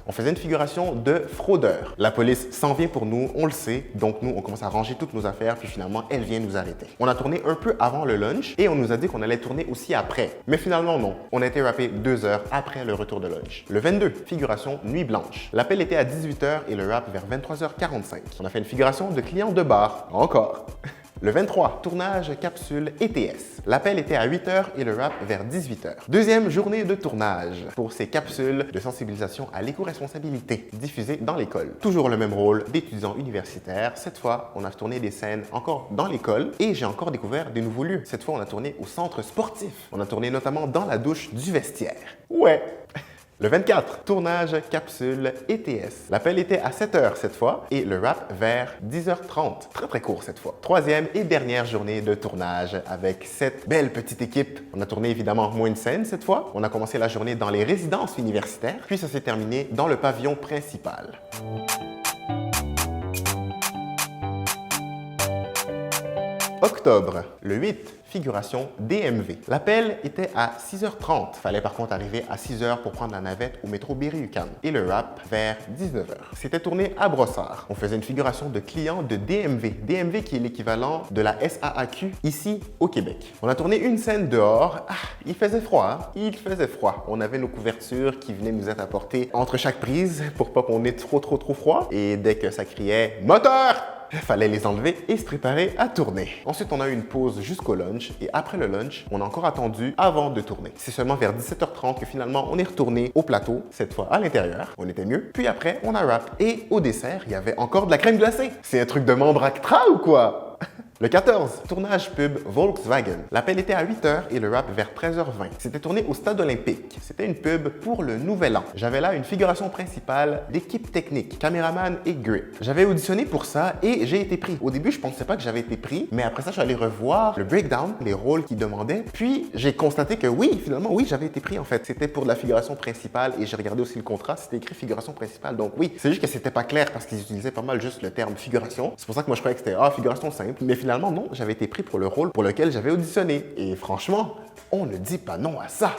On faisait une figuration de fraudeur. La police s'en vient pour nous, on le sait, donc nous, on commence à ranger toutes nos affaires, puis finalement, elle vient nous arrêter. On a tourné un peu avant le lunch et on nous a dit qu'on allait tourner aussi après. Mais finalement, non. On a été rappé 2 heures après le retour de lunch. Le 22, figuration Nuit Blanche. L'appel était à 18h et le rap vers 23h45. On a fait une figuration de client de bar. Encore. Le 23, tournage capsule ETS. L'appel était à 8h et le rap vers 18h. Deuxième journée de tournage pour ces capsules de sensibilisation à l'éco-responsabilité diffusées dans l'école. Toujours le même rôle d'étudiant universitaire. Cette fois, on a tourné des scènes encore dans l'école et j'ai encore découvert des nouveaux lieux. Cette fois, on a tourné au centre sportif. On a tourné notamment dans la douche du vestiaire. Ouais! Le 24, tournage capsule ETS. L'appel était à 7h cette fois et le wrap vers 10h30. Très très court cette fois. Troisième et dernière journée de tournage avec cette belle petite équipe. On a tourné évidemment moins de scènes cette fois. On a commencé la journée dans les résidences universitaires, puis ça s'est terminé dans le pavillon principal. Octobre, le 8, figuration DMV. L'appel était à 6h30. Fallait par contre arriver à 6h pour prendre la navette au métro Berry-UQAM. Et le wrap vers 19h. C'était tourné à Brossard. On faisait une figuration de client de DMV. DMV qui est l'équivalent de la SAAQ ici au Québec. On a tourné une scène dehors. Ah, il faisait froid, hein? Il faisait froid. On avait nos couvertures qui venaient nous être apportées entre chaque prise pour pas qu'on ait trop froid. Et dès que ça criait « Moteur !», il fallait les enlever et se préparer à tourner. Ensuite, on a eu une pause jusqu'au lunch et après le lunch, on a encore attendu avant de tourner. C'est seulement vers 17h30 que finalement, on est retourné au plateau, cette fois à l'intérieur. On était mieux. Puis après, on a wrap. Et au dessert, il y avait encore de la crème glacée. C'est un truc de membre Actra ou quoi? Le 14, tournage pub Volkswagen. L'appel était à 8h et le wrap vers 13h20. C'était tourné au stade olympique. C'était une pub pour le nouvel an. J'avais là une figuration principale d'équipe technique, caméraman et grip. J'avais auditionné pour ça et j'ai été pris. Au début, je pensais pas que j'avais été pris, mais après ça, je suis allé revoir le breakdown, les rôles qu'ils demandaient. Puis, j'ai constaté que oui, finalement, oui, j'avais été pris en fait. C'était pour la figuration principale et j'ai regardé aussi le contrat, c'était écrit figuration principale. Donc oui, c'est juste que c'était pas clair parce qu'ils utilisaient pas mal juste le terme figuration. C'est pour ça que moi, je croyais que c'était figuration simple. Mais finalement, non, j'avais été pris pour le rôle pour lequel j'avais auditionné. Et franchement, on ne dit pas non à ça.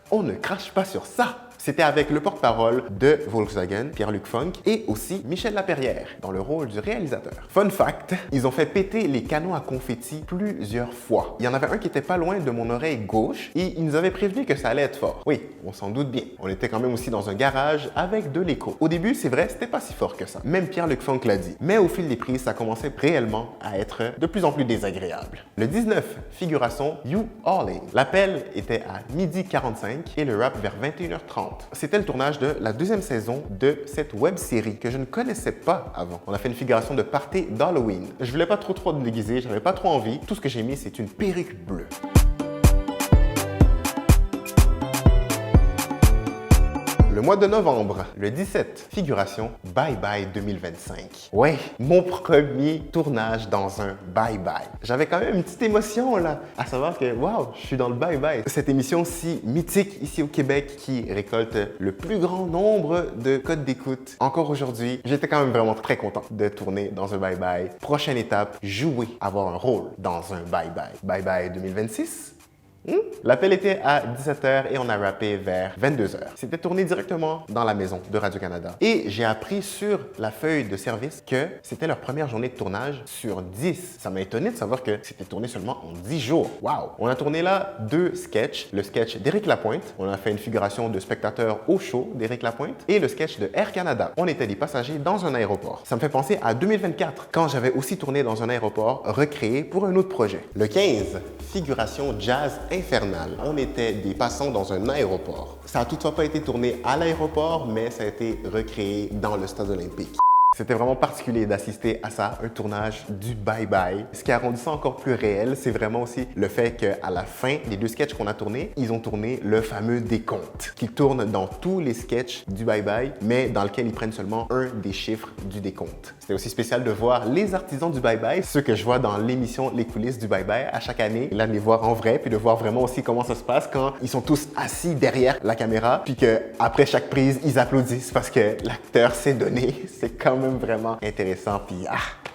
On ne crache pas sur ça. C'était avec le porte-parole de Volkswagen, Pierre-Luc Funk, et aussi Michel Laperrière, dans le rôle du réalisateur. Fun fact, ils ont fait péter les canons à confetti plusieurs fois. Il y en avait un qui était pas loin de mon oreille gauche, et ils nous avaient prévenu que ça allait être fort. Oui, on s'en doute bien. On était quand même aussi dans un garage avec de l'écho. Au début, c'est vrai, c'était pas si fort que ça. Même Pierre-Luc Funk l'a dit. Mais au fil des prises, ça commençait réellement à être de plus en plus désagréable. Le 19, figuration You Hauling. L'appel était à 12h45 et le wrap vers 21h30. C'était le tournage de la deuxième saison de cette web-série que je ne connaissais pas avant. On a fait une figuration de party d'Halloween. Je voulais pas trop me déguiser, j'avais pas trop envie. Tout ce que j'ai mis, c'est une perruque bleue. Le mois de novembre, le 17, figuration Bye Bye 2025. Ouais, mon premier tournage dans un Bye Bye. J'avais quand même une petite émotion là, à savoir que waouh, je suis dans le Bye Bye. Cette émission si mythique ici au Québec qui récolte le plus grand nombre de codes d'écoute. Encore aujourd'hui, j'étais quand même vraiment très content de tourner dans un Bye Bye. Prochaine étape, jouer, avoir un rôle dans un Bye Bye. Bye Bye 2026. L'appel était à 17h et on a rappé vers 22h. C'était tourné directement dans la maison de Radio-Canada. Et j'ai appris sur la feuille de service que c'était leur première journée de tournage sur 10. Ça m'a étonné de savoir que c'était tourné seulement en 10 jours. Waouh! On a tourné là 2 sketchs. Le sketch d'Éric Lapointe. On a fait une figuration de spectateur au show d'Éric Lapointe. Et le sketch de Air Canada. On était des passagers dans un aéroport. Ça me fait penser à 2024, quand j'avais aussi tourné dans un aéroport recréé pour un autre projet. Le 15, figuration jazz infernal. On était des passants dans un aéroport. Ça n'a toutefois pas été tourné à l'aéroport, mais ça a été recréé dans le stade olympique. C'était vraiment particulier d'assister à ça, un tournage du Bye Bye. Ce qui a rendu ça encore plus réel, c'est vraiment aussi le fait qu'à la fin des 2 sketchs qu'on a tournés, ils ont tourné le fameux décompte qui tourne dans tous les sketchs du Bye Bye, mais dans lequel ils prennent seulement un des chiffres du décompte. C'était aussi spécial de voir les artisans du Bye Bye, ceux que je vois dans l'émission Les coulisses du Bye Bye à chaque année, là de les voir en vrai, puis de voir vraiment aussi comment ça se passe quand ils sont tous assis derrière la caméra, puis qu'après chaque prise, ils applaudissent parce que l'acteur s'est donné. C'est quand même vraiment intéressant, puis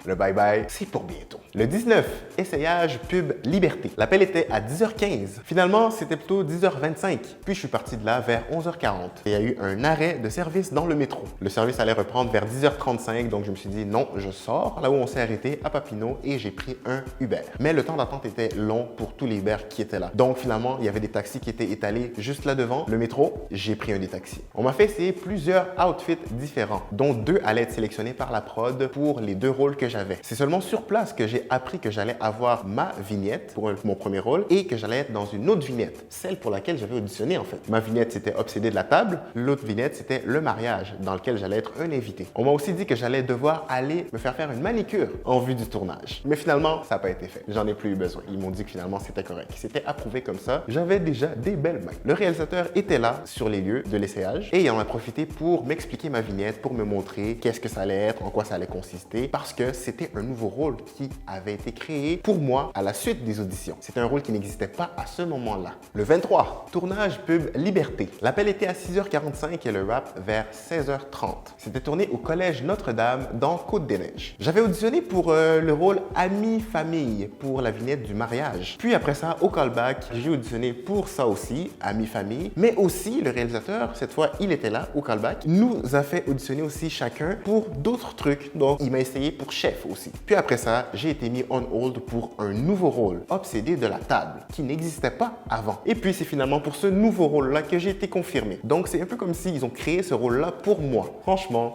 le Bye Bye, c'est pour bientôt. Le 19, essayage pub Liberté. L'appel était à 10h15. Finalement, c'était plutôt 10h25. Puis je suis parti de là vers 11h40. Et il y a eu un arrêt de service dans le métro. Le service allait reprendre vers 10h35, donc je me suis dit non, je sors là où on s'est arrêté à Papineau et j'ai pris un Uber. Mais le temps d'attente était long pour tous les Uber qui étaient là. Donc finalement, il y avait des taxis qui étaient étalés juste là devant le métro. J'ai pris un des taxis. On m'a fait essayer plusieurs outfits différents, dont 2 allaient être sélectionnés par la prod pour les 2 rôles que j'avais. C'est seulement sur place que j'ai appris que j'allais avoir ma vignette pour mon premier rôle et que j'allais être dans une autre vignette, celle pour laquelle j'avais auditionné en fait. Ma vignette, c'était Obsédé de la table. L'autre vignette, c'était Le mariage, dans lequel j'allais être un invité. On m'a aussi dit que j'allais devoir aller me faire une manicure en vue du tournage. Mais finalement, ça n'a pas été fait. J'en ai plus eu besoin. Ils m'ont dit que finalement, c'était correct. C'était approuvé comme ça. J'avais déjà des belles mains. Le réalisateur était là sur les lieux de l'essayage et il en a profité pour m'expliquer ma vignette, pour me montrer qu'est-ce que ça allait être, en quoi ça allait consister, parce que c'était un nouveau rôle qui avait été créé pour moi à la suite des auditions. C'était un rôle qui n'existait pas à ce moment-là. Le 23, tournage pub Liberté. L'appel était à 6h45 et le rap vers 16h30. C'était tourné au Collège Notre-Dame dans Côte-des-Neiges. J'avais auditionné pour le rôle ami-famille pour la vignette du mariage. Puis après ça, au callback, j'ai auditionné pour ça aussi, ami-famille, mais aussi le réalisateur, cette fois, il était là au callback, nous a fait auditionner aussi chacun pour d'autres trucs. Donc, il m'a essayé pour chef aussi. Puis après ça, j'ai été mis on hold pour un nouveau rôle, Obsédé de la table, qui n'existait pas avant. Et puis, c'est finalement pour ce nouveau rôle-là que j'ai été confirmé. Donc, c'est un peu comme s'ils ont créé ce rôle-là pour moi. Franchement,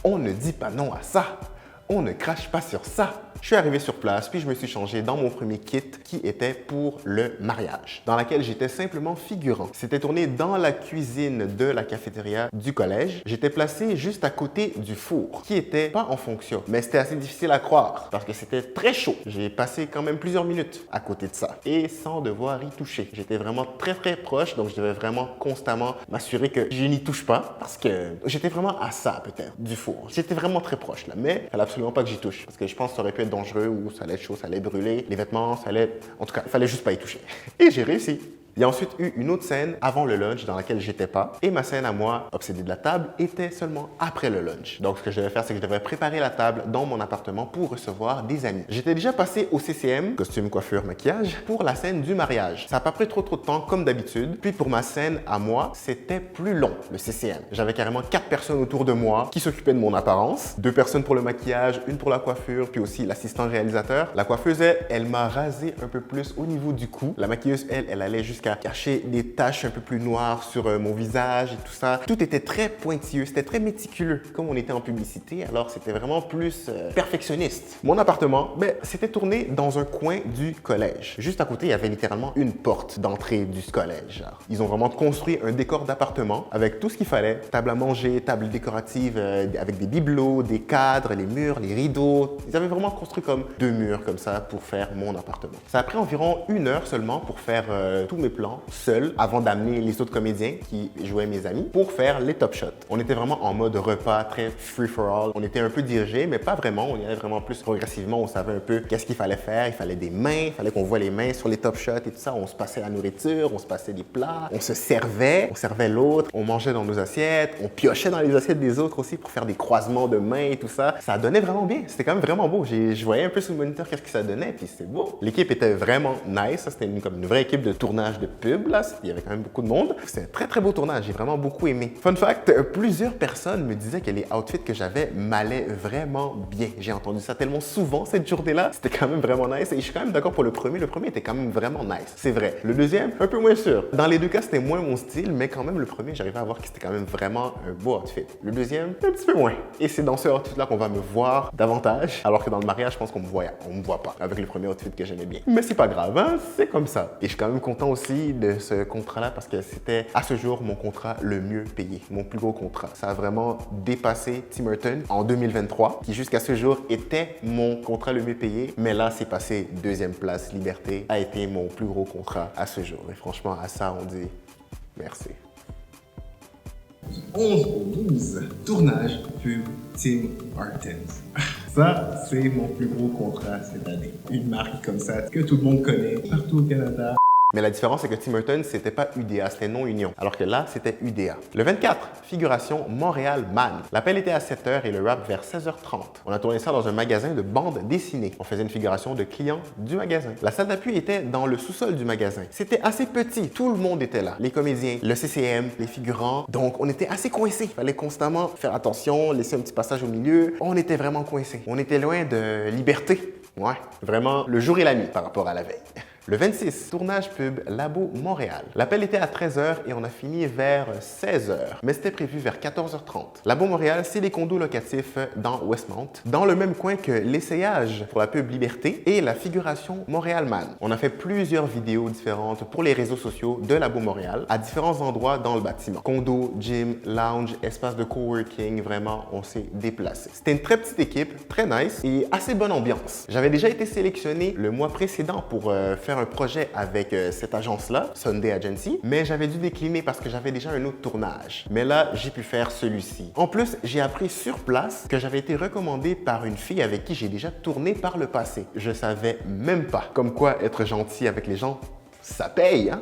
on ne dit pas non à ça. On ne crache pas sur ça. Je suis arrivé sur place, puis je me suis changé dans mon premier kit qui était pour le mariage, dans laquelle j'étais simplement figurant. C'était tourné dans la cuisine de la cafétéria du collège. J'étais placé juste à côté du four, qui était pas en fonction, mais c'était assez difficile à croire parce que c'était très chaud. J'ai passé quand même plusieurs minutes à côté de ça et sans devoir y toucher. J'étais vraiment très proche, donc je devais vraiment constamment m'assurer que je n'y touche pas parce que j'étais vraiment à ça peut-être du four. J'étais vraiment très proche là, mais il fallait absolument pas que j'y touche parce que je pense que ça aurait pu être dangereux ou ça allait être chaud, ça allait brûler, les vêtements, ça allait... En tout cas, il fallait juste pas y toucher. Et j'ai réussi. Il y a ensuite eu une autre scène avant le lunch dans laquelle j'étais pas. Et ma scène à moi, Obsédé de la table, était seulement après le lunch. Donc, ce que je devais faire, c'est que je devais préparer la table dans mon appartement pour recevoir des amis. J'étais déjà passé au CCM, costume, coiffure, maquillage, pour la scène du mariage. Ça n'a pas pris trop de temps comme d'habitude. Puis pour ma scène à moi, c'était plus long, le CCM. J'avais carrément 4 personnes autour de moi qui s'occupaient de mon apparence. 2 personnes pour le maquillage, une pour la coiffure, puis aussi l'assistant réalisateur. La coiffeuse, elle m'a rasé un peu plus au niveau du cou. La maquilleuse, elle allait jusqu'à cacher des taches un peu plus noires sur mon visage et tout ça. Tout était très pointilleux, c'était très méticuleux. Comme on était en publicité, alors c'était vraiment plus perfectionniste. Mon appartement, c'était tourné dans un coin du collège. Juste à côté, il y avait littéralement une porte d'entrée du collège. Alors, ils ont vraiment construit un décor d'appartement avec tout ce qu'il fallait. Table à manger, table décorative avec des bibelots, des cadres, les murs, les rideaux. Ils avaient vraiment construit comme 2 murs comme ça pour faire mon appartement. Ça a pris environ 1 heure seulement pour faire tous mes plans seul avant d'amener les autres comédiens qui jouaient mes amis pour faire les top shots. On était vraiment en mode repas, très free for all. On était un peu dirigé, mais pas vraiment. On y allait vraiment plus progressivement. On savait un peu qu'est-ce qu'il fallait faire. Il fallait des mains, il fallait qu'on voit les mains sur les top shots et tout ça. On se passait la nourriture, on se passait des plats, on se servait, on servait l'autre, on mangeait dans nos assiettes, on piochait dans les assiettes des autres aussi pour faire des croisements de mains et tout ça. Ça donnait vraiment bien. C'était quand même vraiment beau. Je voyais un peu sur le moniteur qu'est-ce que ça donnait, puis c'était beau. L'équipe était vraiment nice. C'était comme une vraie équipe de tournage de pub. Là. Il y avait quand même beaucoup de monde. C'était un très beau tournage. J'ai vraiment beaucoup aimé. Fun fact, plusieurs personnes me disaient que les outfits que j'avais m'allaient vraiment bien. J'ai entendu ça tellement souvent cette journée-là. C'était quand même vraiment nice. Et je suis quand même d'accord pour le premier. Le premier était quand même vraiment nice. C'est vrai. Le deuxième, un peu moins sûr. Dans les 2 cas, c'était moins mon style, mais quand même, le premier, j'arrivais à voir que c'était quand même vraiment un beau outfit. Le deuxième, un petit peu moins. Et c'est dans ce outfit-là qu'on va me voir davantage. Alors que dans le mariage, je pense qu'on me voit pas avec le premier outfit que j'aimais bien. Mais c'est pas grave, hein? C'est comme ça. Et je suis quand même content aussi de ce contrat-là parce que c'était à ce jour mon contrat le mieux payé, mon plus gros contrat. Ça a vraiment dépassé Tim Hortons en 2023, qui jusqu'à ce jour était mon contrat le mieux payé. Mais là, c'est passé 2e place. Liberté a été mon plus gros contrat à ce jour. Et franchement, à ça, on dit merci. 11 au 12, tournage pub Tim Hortons. Ça, c'est mon plus gros contrat cette année. Une marque comme ça que tout le monde connaît partout au Canada. Mais la différence, c'est que Tim Hortons, c'était pas UDA, c'était non-union. Alors que là, c'était UDA. Le 24, figuration Montréal-Man. L'appel était à 7h et le rap vers 16h30. On a tourné ça dans un magasin de bande dessinée. On faisait une figuration de clients du magasin. La salle d'appui était dans le sous-sol du magasin. C'était assez petit. Tout le monde était là. Les comédiens, le CCM, les figurants. Donc, on était assez coincés. Il fallait constamment faire attention, laisser un petit passage au milieu. On était vraiment coincés. On était loin de liberté. Ouais, vraiment le jour et la nuit par rapport à la veille. Le 26, tournage pub Labo Montréal. L'appel était à 13h et on a fini vers 16h, mais c'était prévu vers 14h30. Labo Montréal, c'est les condos locatifs dans Westmount, dans le même coin que l'essayage pour la pub Liberté et la figuration Montréal Man. On a fait plusieurs vidéos différentes pour les réseaux sociaux de Labo Montréal à différents endroits dans le bâtiment. Condo, gym, lounge, espace de coworking, vraiment, on s'est déplacé. C'était une très petite équipe, très nice et assez bonne ambiance. J'avais déjà été sélectionné le mois précédent pour faire un projet avec cette agence-là, Sunday Agency, mais j'avais dû décliner parce que j'avais déjà un autre tournage. Mais là, j'ai pu faire celui-ci. En plus, j'ai appris sur place que j'avais été recommandé par une fille avec qui j'ai déjà tourné par le passé. Je savais même pas. Comme quoi, être gentil avec les gens, ça paye, hein?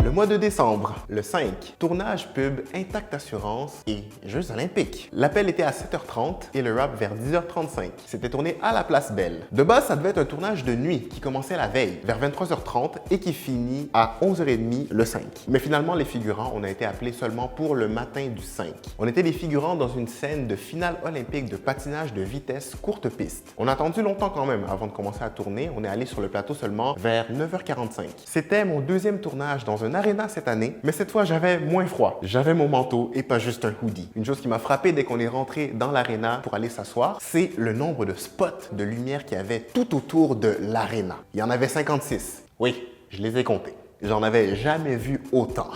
Le mois de décembre, le 5, tournage pub Intact Assurance et Jeux Olympiques. L'appel était à 7h30 et le rap vers 10h35. C'était tourné à la Place Belle. De base, ça devait être un tournage de nuit qui commençait la veille, vers 23h30 et qui finit à 11h30 le 5. Mais finalement, les figurants, on a été appelés seulement pour le matin du 5. On était les figurants dans une scène de finale olympique de patinage de vitesse courte piste. On a attendu longtemps quand même avant de commencer à tourner. On est allé sur le plateau seulement vers 9h45. C'était mon deuxième tournage dans un aréna cette année, mais cette fois j'avais moins froid. J'avais mon manteau et pas juste un hoodie. Une chose qui m'a frappé dès qu'on est rentré dans l'aréna pour aller s'asseoir, c'est le nombre de spots de lumière qu'il y avait tout autour de l'aréna. Il y en avait 56. Oui, je les ai comptés. J'en avais jamais vu autant.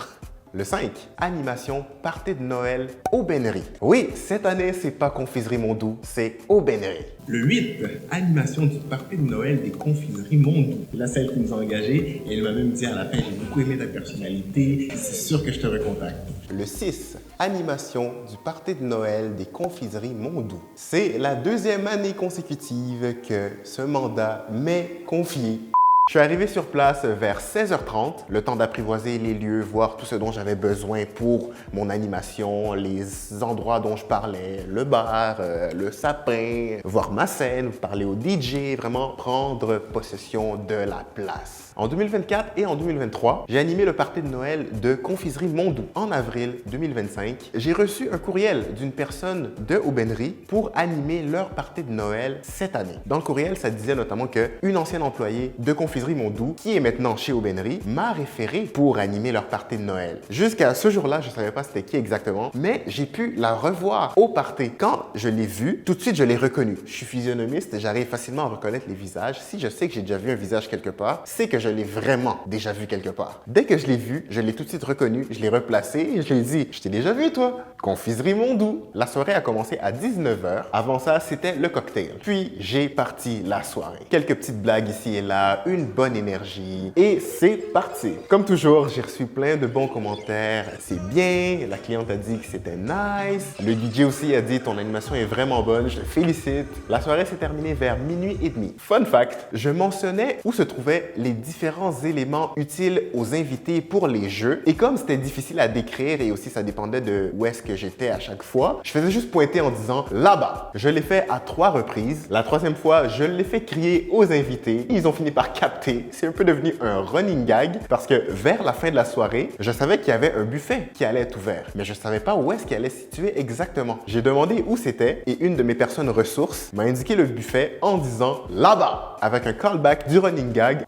Le 5, animation party de Noël Aubainerie. Oui, cette année, c'est pas Confiserie Mondou, c'est Aubainerie. Le 8, animation du party de Noël des confiseries Mondou. C'est la celle qui nous a engagés et elle m'a même dit à la fin, j'ai beaucoup aimé ta personnalité, c'est sûr que je te recontacte. Le 6, animation du party de Noël des confiseries Mondou. C'est la deuxième année consécutive que ce mandat m'est confié. Je suis arrivé sur place vers 16h30, le temps d'apprivoiser les lieux, voir tout ce dont j'avais besoin pour mon animation, les endroits dont je parlais, le bar, le sapin, voir ma scène, parler au DJ, vraiment prendre possession de la place. En 2024 et en 2023, j'ai animé le party de Noël de Confiserie Mondou. En avril 2025, j'ai reçu un courriel d'une personne de Aubainerie pour animer leur party de Noël cette année. Dans le courriel, ça disait notamment qu'une ancienne employée de Confiserie Mondou, qui est maintenant chez Aubainerie, m'a référé pour animer leur party de Noël. Jusqu'à ce jour-là, je ne savais pas c'était qui exactement, mais j'ai pu la revoir au party. Quand je l'ai vue, tout de suite, je l'ai reconnue. Je suis physionomiste, j'arrive facilement à reconnaître les visages. Si je sais que j'ai déjà vu un visage quelque part, c'est que je l'ai vraiment déjà vu quelque part. Dès que je l'ai vu, je l'ai tout de suite reconnu, je l'ai replacé et je lui ai dit « Je t'ai déjà vu, toi! » Confiserie Mondou. La soirée a commencé à 19h. Avant ça, c'était le cocktail. Puis, j'ai parti la soirée. Quelques petites blagues ici et là, une bonne énergie et c'est parti. Comme toujours, j'ai reçu plein de bons commentaires. C'est bien, la cliente a dit que c'était nice. Le DJ aussi a dit « Ton animation est vraiment bonne, je te félicite. » La soirée s'est terminée vers minuit et demi. Fun fact, je mentionnais où se trouvaient les différents éléments utiles aux invités pour les jeux. Et comme c'était difficile à décrire et aussi ça dépendait de où est-ce que j'étais à chaque fois, je faisais juste pointer en disant là-bas. Je l'ai fait à 3 reprises. La troisième fois, je l'ai fait crier aux invités. Ils ont fini par capter. C'est un peu devenu un running gag parce que vers la fin de la soirée, je savais qu'il y avait un buffet qui allait être ouvert, mais je savais pas où est-ce qu'il allait se situer exactement. J'ai demandé où c'était et une de mes personnes ressources m'a indiqué le buffet en disant là-bas avec un callback du running gag.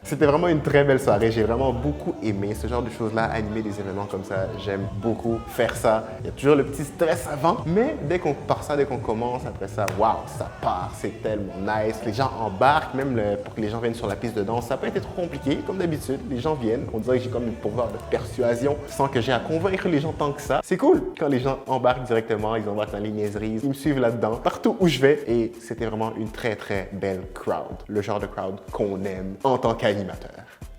C'était vraiment une très belle soirée. J'ai vraiment beaucoup aimé ce genre de choses-là, animer des événements comme ça. J'aime beaucoup faire ça. Il y a toujours le petit stress avant, mais dès qu'on part ça, dès qu'on commence, après ça, waouh, ça part. C'est tellement nice. Les gens embarquent, même pour que les gens viennent sur la piste de danse. Ça n'a pas été trop compliqué, comme d'habitude. Les gens viennent. On dirait que j'ai comme une pouvoir de persuasion sans que j'ai à convaincre les gens tant que ça. C'est cool quand les gens embarquent directement, ils embarquent dans les niaiseries, ils me suivent là-dedans, partout où je vais. Et c'était vraiment une très, très belle crowd. Le genre de crowd qu'on aime en tant qu'animateur.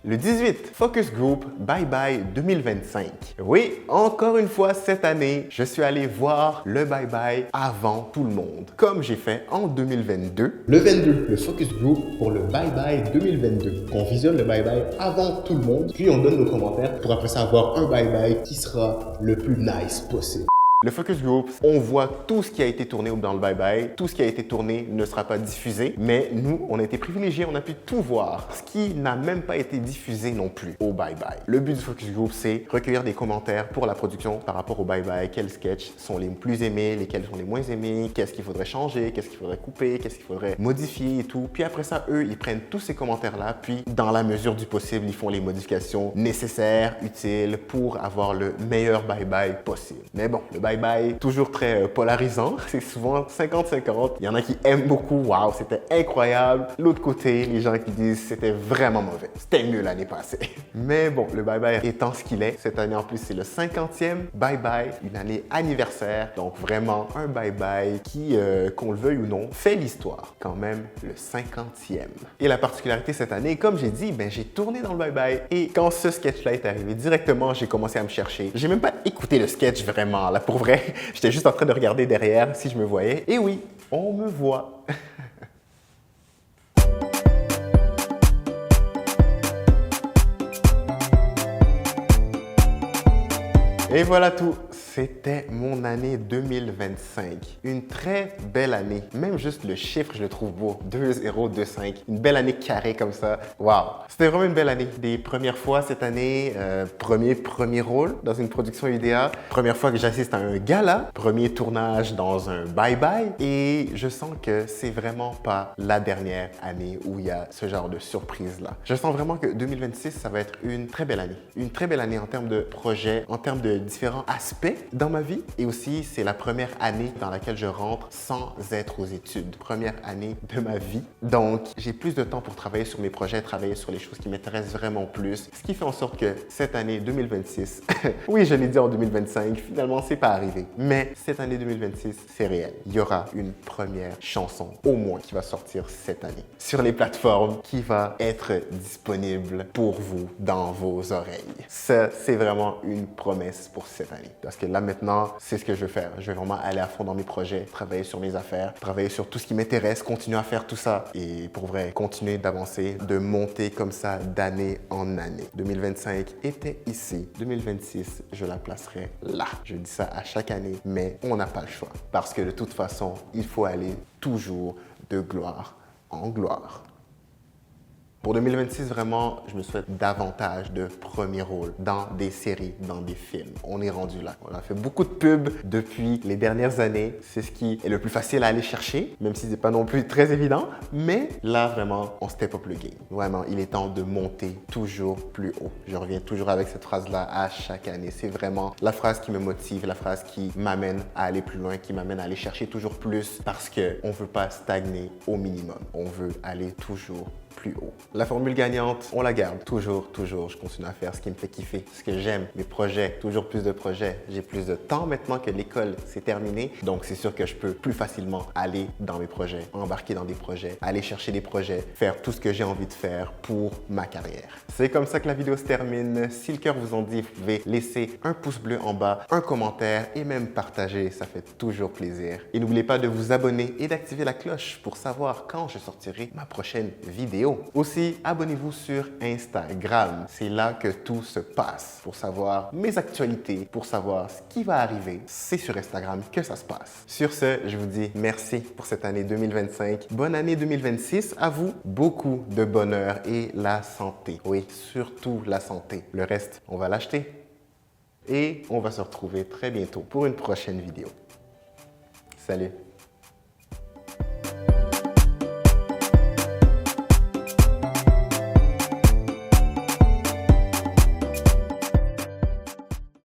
Le 18, Focus Group Bye Bye 2025. Oui, encore une fois cette année, je suis allé voir le Bye Bye avant tout le monde, comme j'ai fait en 2022. Le 22, le Focus Group pour le Bye Bye 2022. On visionne le Bye Bye avant tout le monde, puis on donne nos commentaires pour après ça avoir un Bye Bye qui sera le plus nice possible. Le focus group, on voit tout ce qui a été tourné dans le bye-bye. Tout ce qui a été tourné ne sera pas diffusé, mais nous, on a été privilégiés, on a pu tout voir, ce qui n'a même pas été diffusé non plus au bye-bye. Le but du focus group, c'est recueillir des commentaires pour la production par rapport au bye-bye. Quels sketchs sont les plus aimés, lesquels sont les moins aimés, qu'est-ce qu'il faudrait changer, qu'est-ce qu'il faudrait couper, qu'est-ce qu'il faudrait modifier et tout. Puis après ça, eux, ils prennent tous ces commentaires-là, puis dans la mesure du possible, ils font les modifications nécessaires, utiles pour avoir le meilleur bye-bye possible. Mais bon, le bye-bye, toujours très polarisant. C'est souvent 50-50. Il y en a qui aiment beaucoup. Waouh, c'était incroyable. L'autre côté, les gens qui disent c'était vraiment mauvais. C'était mieux l'année passée. Mais bon, le bye-bye étant ce qu'il est, cette année en plus, c'est le 50e bye-bye, une année anniversaire. Donc vraiment un bye-bye qui, qu'on le veuille ou non, fait l'histoire. Quand même le 50e. Et la particularité cette année, comme j'ai dit, ben, j'ai tourné dans le bye-bye. Et quand ce sketch-là est arrivé, directement, j'ai commencé à me chercher. J'ai même pas écouté le sketch vraiment, là, pour vrai. J'étais juste en train de regarder derrière si je me voyais. Et oui, on me voit. Et voilà tout. C'était mon année 2025. Une très belle année. Même juste le chiffre, je le trouve beau. 2025. Une belle année carrée comme ça. Waouh! C'était vraiment une belle année. Des premières fois cette année, premier rôle dans une production UDA. Première fois que j'assiste à un gala. Premier tournage dans un bye-bye. Et je sens que c'est vraiment pas la dernière année où il y a ce genre de surprise-là. Je sens vraiment que 2026, ça va être une très belle année. Une très belle année en termes de projets, en termes de différents aspects dans ma vie. Et aussi, c'est la première année dans laquelle je rentre sans être aux études. Première année de ma vie. Donc, j'ai plus de temps pour travailler sur mes projets, travailler sur les choses qui m'intéressent vraiment plus. Ce qui fait en sorte que cette année 2026, oui, je l'ai dit en 2025, finalement, c'est pas arrivé. Mais cette année 2026, c'est réel. Il y aura une première chanson, au moins, qui va sortir cette année sur les plateformes, qui va être disponible pour vous dans vos oreilles. Ça, c'est vraiment une promesse pour cette année. Parce que là, maintenant, c'est ce que je veux faire. Je vais vraiment aller à fond dans mes projets, travailler sur mes affaires, travailler sur tout ce qui m'intéresse, continuer à faire tout ça. Et pour vrai, continuer d'avancer, de monter comme ça d'année en année. 2025 était ici. 2026, je la placerai là. Je dis ça à chaque année, mais on n'a pas le choix. Parce que de toute façon, il faut aller toujours de gloire en gloire. Pour 2026, vraiment, je me souhaite davantage de premiers rôles dans des séries, dans des films. On est rendu là. On a fait beaucoup de pubs depuis les dernières années. C'est ce qui est le plus facile à aller chercher, même si c'est pas non plus très évident. Mais là, vraiment, on step up le game. Vraiment, il est temps de monter toujours plus haut. Je reviens toujours avec cette phrase-là à chaque année. C'est vraiment la phrase qui me motive, la phrase qui m'amène à aller plus loin, qui m'amène à aller chercher toujours plus parce qu'on ne veut pas stagner au minimum. On veut aller toujours plus haut. La formule gagnante, on la garde. Toujours, je continue à faire ce qui me fait kiffer, ce que j'aime, mes projets, toujours plus de projets. J'ai plus de temps maintenant que l'école s'est terminée, donc c'est sûr que je peux plus facilement aller dans mes projets, embarquer dans des projets, aller chercher des projets, faire tout ce que j'ai envie de faire pour ma carrière. C'est comme ça que la vidéo se termine. Si le cœur vous en dit, vous pouvez laisser un pouce bleu en bas, un commentaire et même partager, ça fait toujours plaisir. Et n'oubliez pas de vous abonner et d'activer la cloche pour savoir quand je sortirai ma prochaine vidéo. Aussi, abonnez-vous sur Instagram. C'est là que tout se passe. Pour savoir mes actualités, pour savoir ce qui va arriver, c'est sur Instagram que ça se passe. Sur ce, je vous dis merci pour cette année 2025. Bonne année 2026 à vous. Beaucoup de bonheur et la santé. Oui, surtout la santé. Le reste, on va l'acheter. Et on va se retrouver très bientôt pour une prochaine vidéo. Salut!